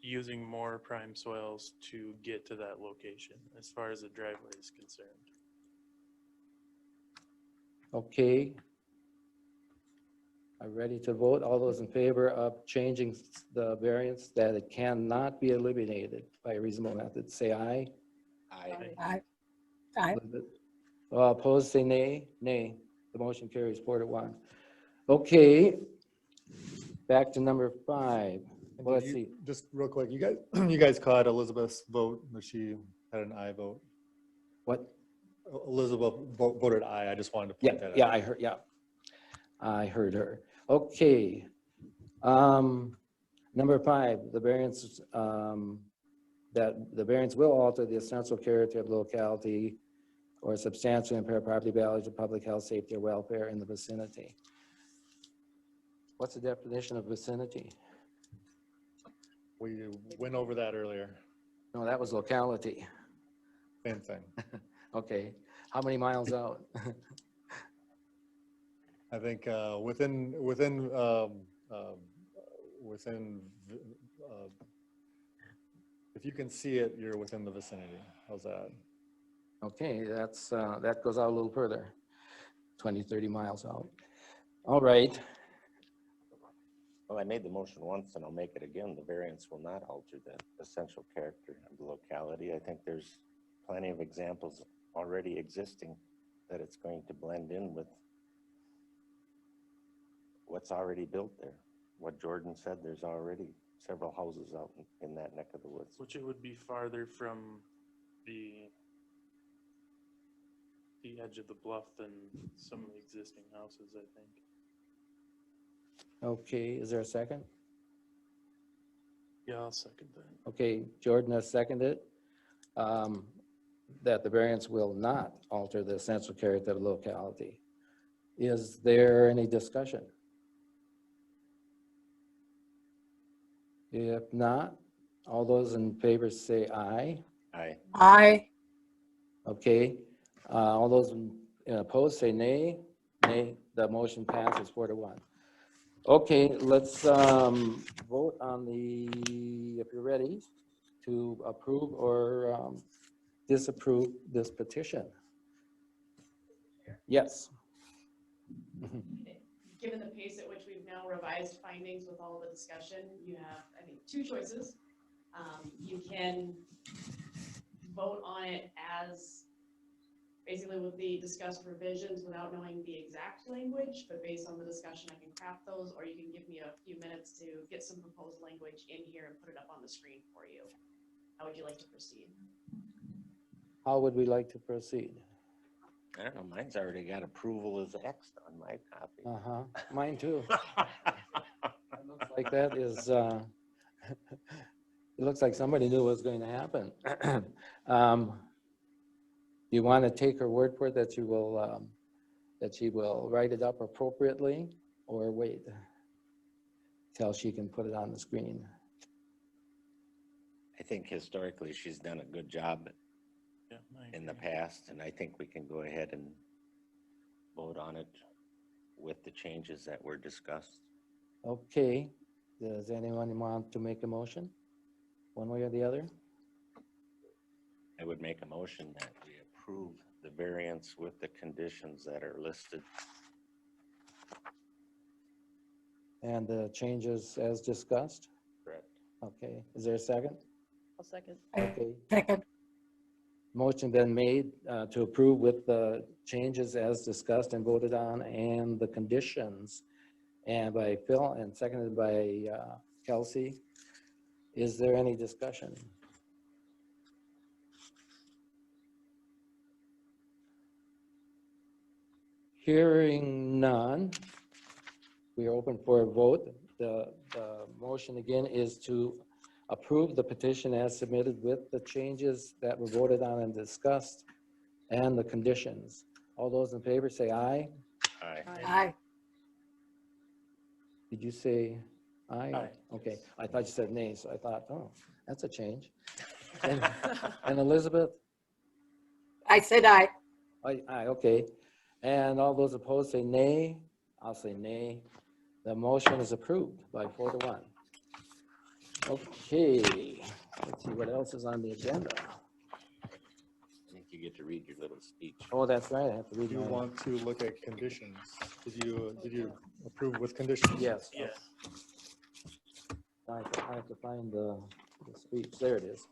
K: using more prime soils to get to that location as far as the driveway is concerned.
A: Okay. Are ready to vote? All those in favor of changing the variance that it cannot be eliminated by a reasonable method, say aye.
L: Aye. Aye.
A: Opposed, say nay. Nay. The motion carries 4-1. Okay. Back to number 5. Well, let's see.
H: Just real quick, you guys caught Elizabeth's vote, that she had an aye vote.
A: What?
H: Elizabeth voted aye. I just wanted to point that out.
A: Yeah, I heard. Yeah, I heard her. Okay. Number 5, the variance that the variance will alter the essential character of the locality or substantially impair property values of public health, safety, or welfare in the vicinity. What's the definition of vicinity?
H: We went over that earlier.
A: No, that was locality.
H: Same thing.
A: Okay. How many miles out?
H: I think if you can see it, you're within the vicinity. How's that?
A: Okay, that's that goes out a little further, 20, 30 miles out. All right.
E: Well, I made the motion once and I'll make it again. The variance will not alter the essential character of the locality. I think there's plenty of examples already existing that it's going to blend in with what's already built there. What Jordan said, there's already several houses out in that neck of the woods.
K: Which it would be farther from the edge of the bluff than some of the existing houses, I think.
A: Okay, is there a second?
K: Yeah, I'll second that.
A: Okay, Jordan has seconded that the variance will not alter the essential character of the locality. Is there any discussion? If not, all those in favor say aye.
E: Aye.
L: Aye.
A: Okay, all those opposed say nay. Nay, the motion passes 4-1. Okay, let's vote on if you're ready, to approve or disapprove this petition. Yes.
D: Given the pace at which we've now revised findings with all the discussion, you have, I think, 2 choices. You can vote on it as basically with the discussed revisions without knowing the exact language, but based on the discussion, I can craft those, or you can give me a few minutes to get some proposed language in here and put it up on the screen for you. How would you like to proceed?
A: How would we like to proceed?
E: I don't know, mine's already got approval as X on my copy.
A: Uh-huh, mine too. It looks like that is, it looks like somebody knew what was going to happen. You want to take her word for it that she will write it up appropriately, or wait till she can put it on the screen?
E: I think historically she's done a good job
K: Yeah, I
E: in the
K: agree.
E: past, and I think we can go ahead and vote on it with the changes that were discussed.
A: Okay, does anyone want to make a motion, one way or the other?
E: I would make a motion that we approve the variance with the conditions that are listed.
A: And the changes as discussed?
E: Correct.
A: Okay, is there a second?
F: I'll second.
A: Okay,
L: Second.
A: motion been made to approve with the changes as discussed and voted on and the conditions, and by Phil and seconded by Kelsey. Is there any discussion? Hearing none, we are open for a vote. The motion again is to approve the petition as submitted with the changes that were voted on and discussed and the conditions. All those in favor say aye.
E: Aye.
L: Aye.
A: Did you say aye?
K: Aye.
A: Okay, I thought you said nay, so I thought, oh, that's a change. And Elizabeth?
L: I said aye.
A: Aye, okay. And all those opposed say nay. I'll say nay. The motion is approved by 4-1. Okay, let's see what else is on the agenda.
B: I think you get to read your little speech.
A: Oh, that's right, I have to read
H: You
A: mine.
H: want to look at conditions. Did you approve with conditions?
A: Yes.
K: Yes.
A: I have to find the speech. There it is.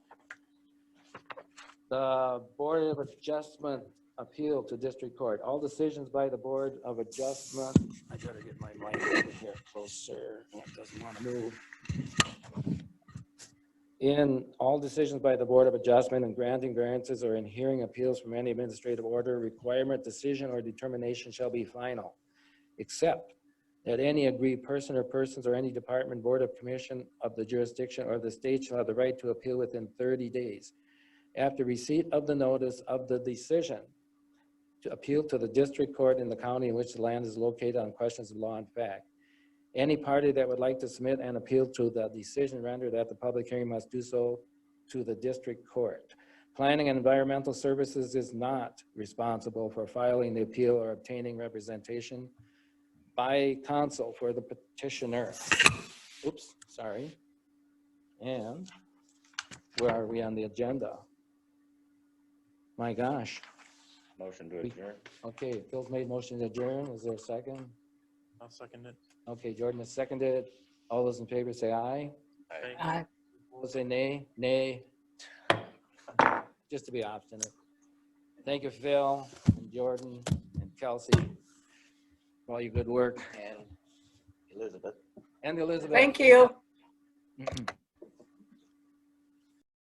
A: The Board of Adjustment appeal to district court. All decisions by the Board of Adjustment. I gotta get my mic over here closer. It doesn't want to move. In all decisions by the Board of Adjustment in granting variances or in hearing appeals from any administrative order, requirement, decision, or determination shall be final, except that any aggrieved person or persons or any department, board, of commission of the jurisdiction or the state shall have the right to appeal within 30 days after receipt of the notice of the decision to appeal to the district court in the county in which the land is located on questions of law and fact. Any party that would like to submit an appeal to the decision rendered at the public hearing must do so to the district court. Planning and Environmental Services is not responsible for filing the appeal or obtaining representation by counsel for the petitioner. Oops, sorry. And where are we on the agenda? My gosh.
E: Motion to adjourn.
A: Okay, Phil's made motion to adjourn. Is there a second?
K: I'll second it.
A: Okay, Jordan has seconded. All those in favor say aye.
L: Aye.
A: Opposed say nay. Nay. Just to be obstinate. Thank you, Phil and Jordan and Kelsey for all your good work.
B: And Elizabeth.
A: And Elizabeth.
L: Thank you.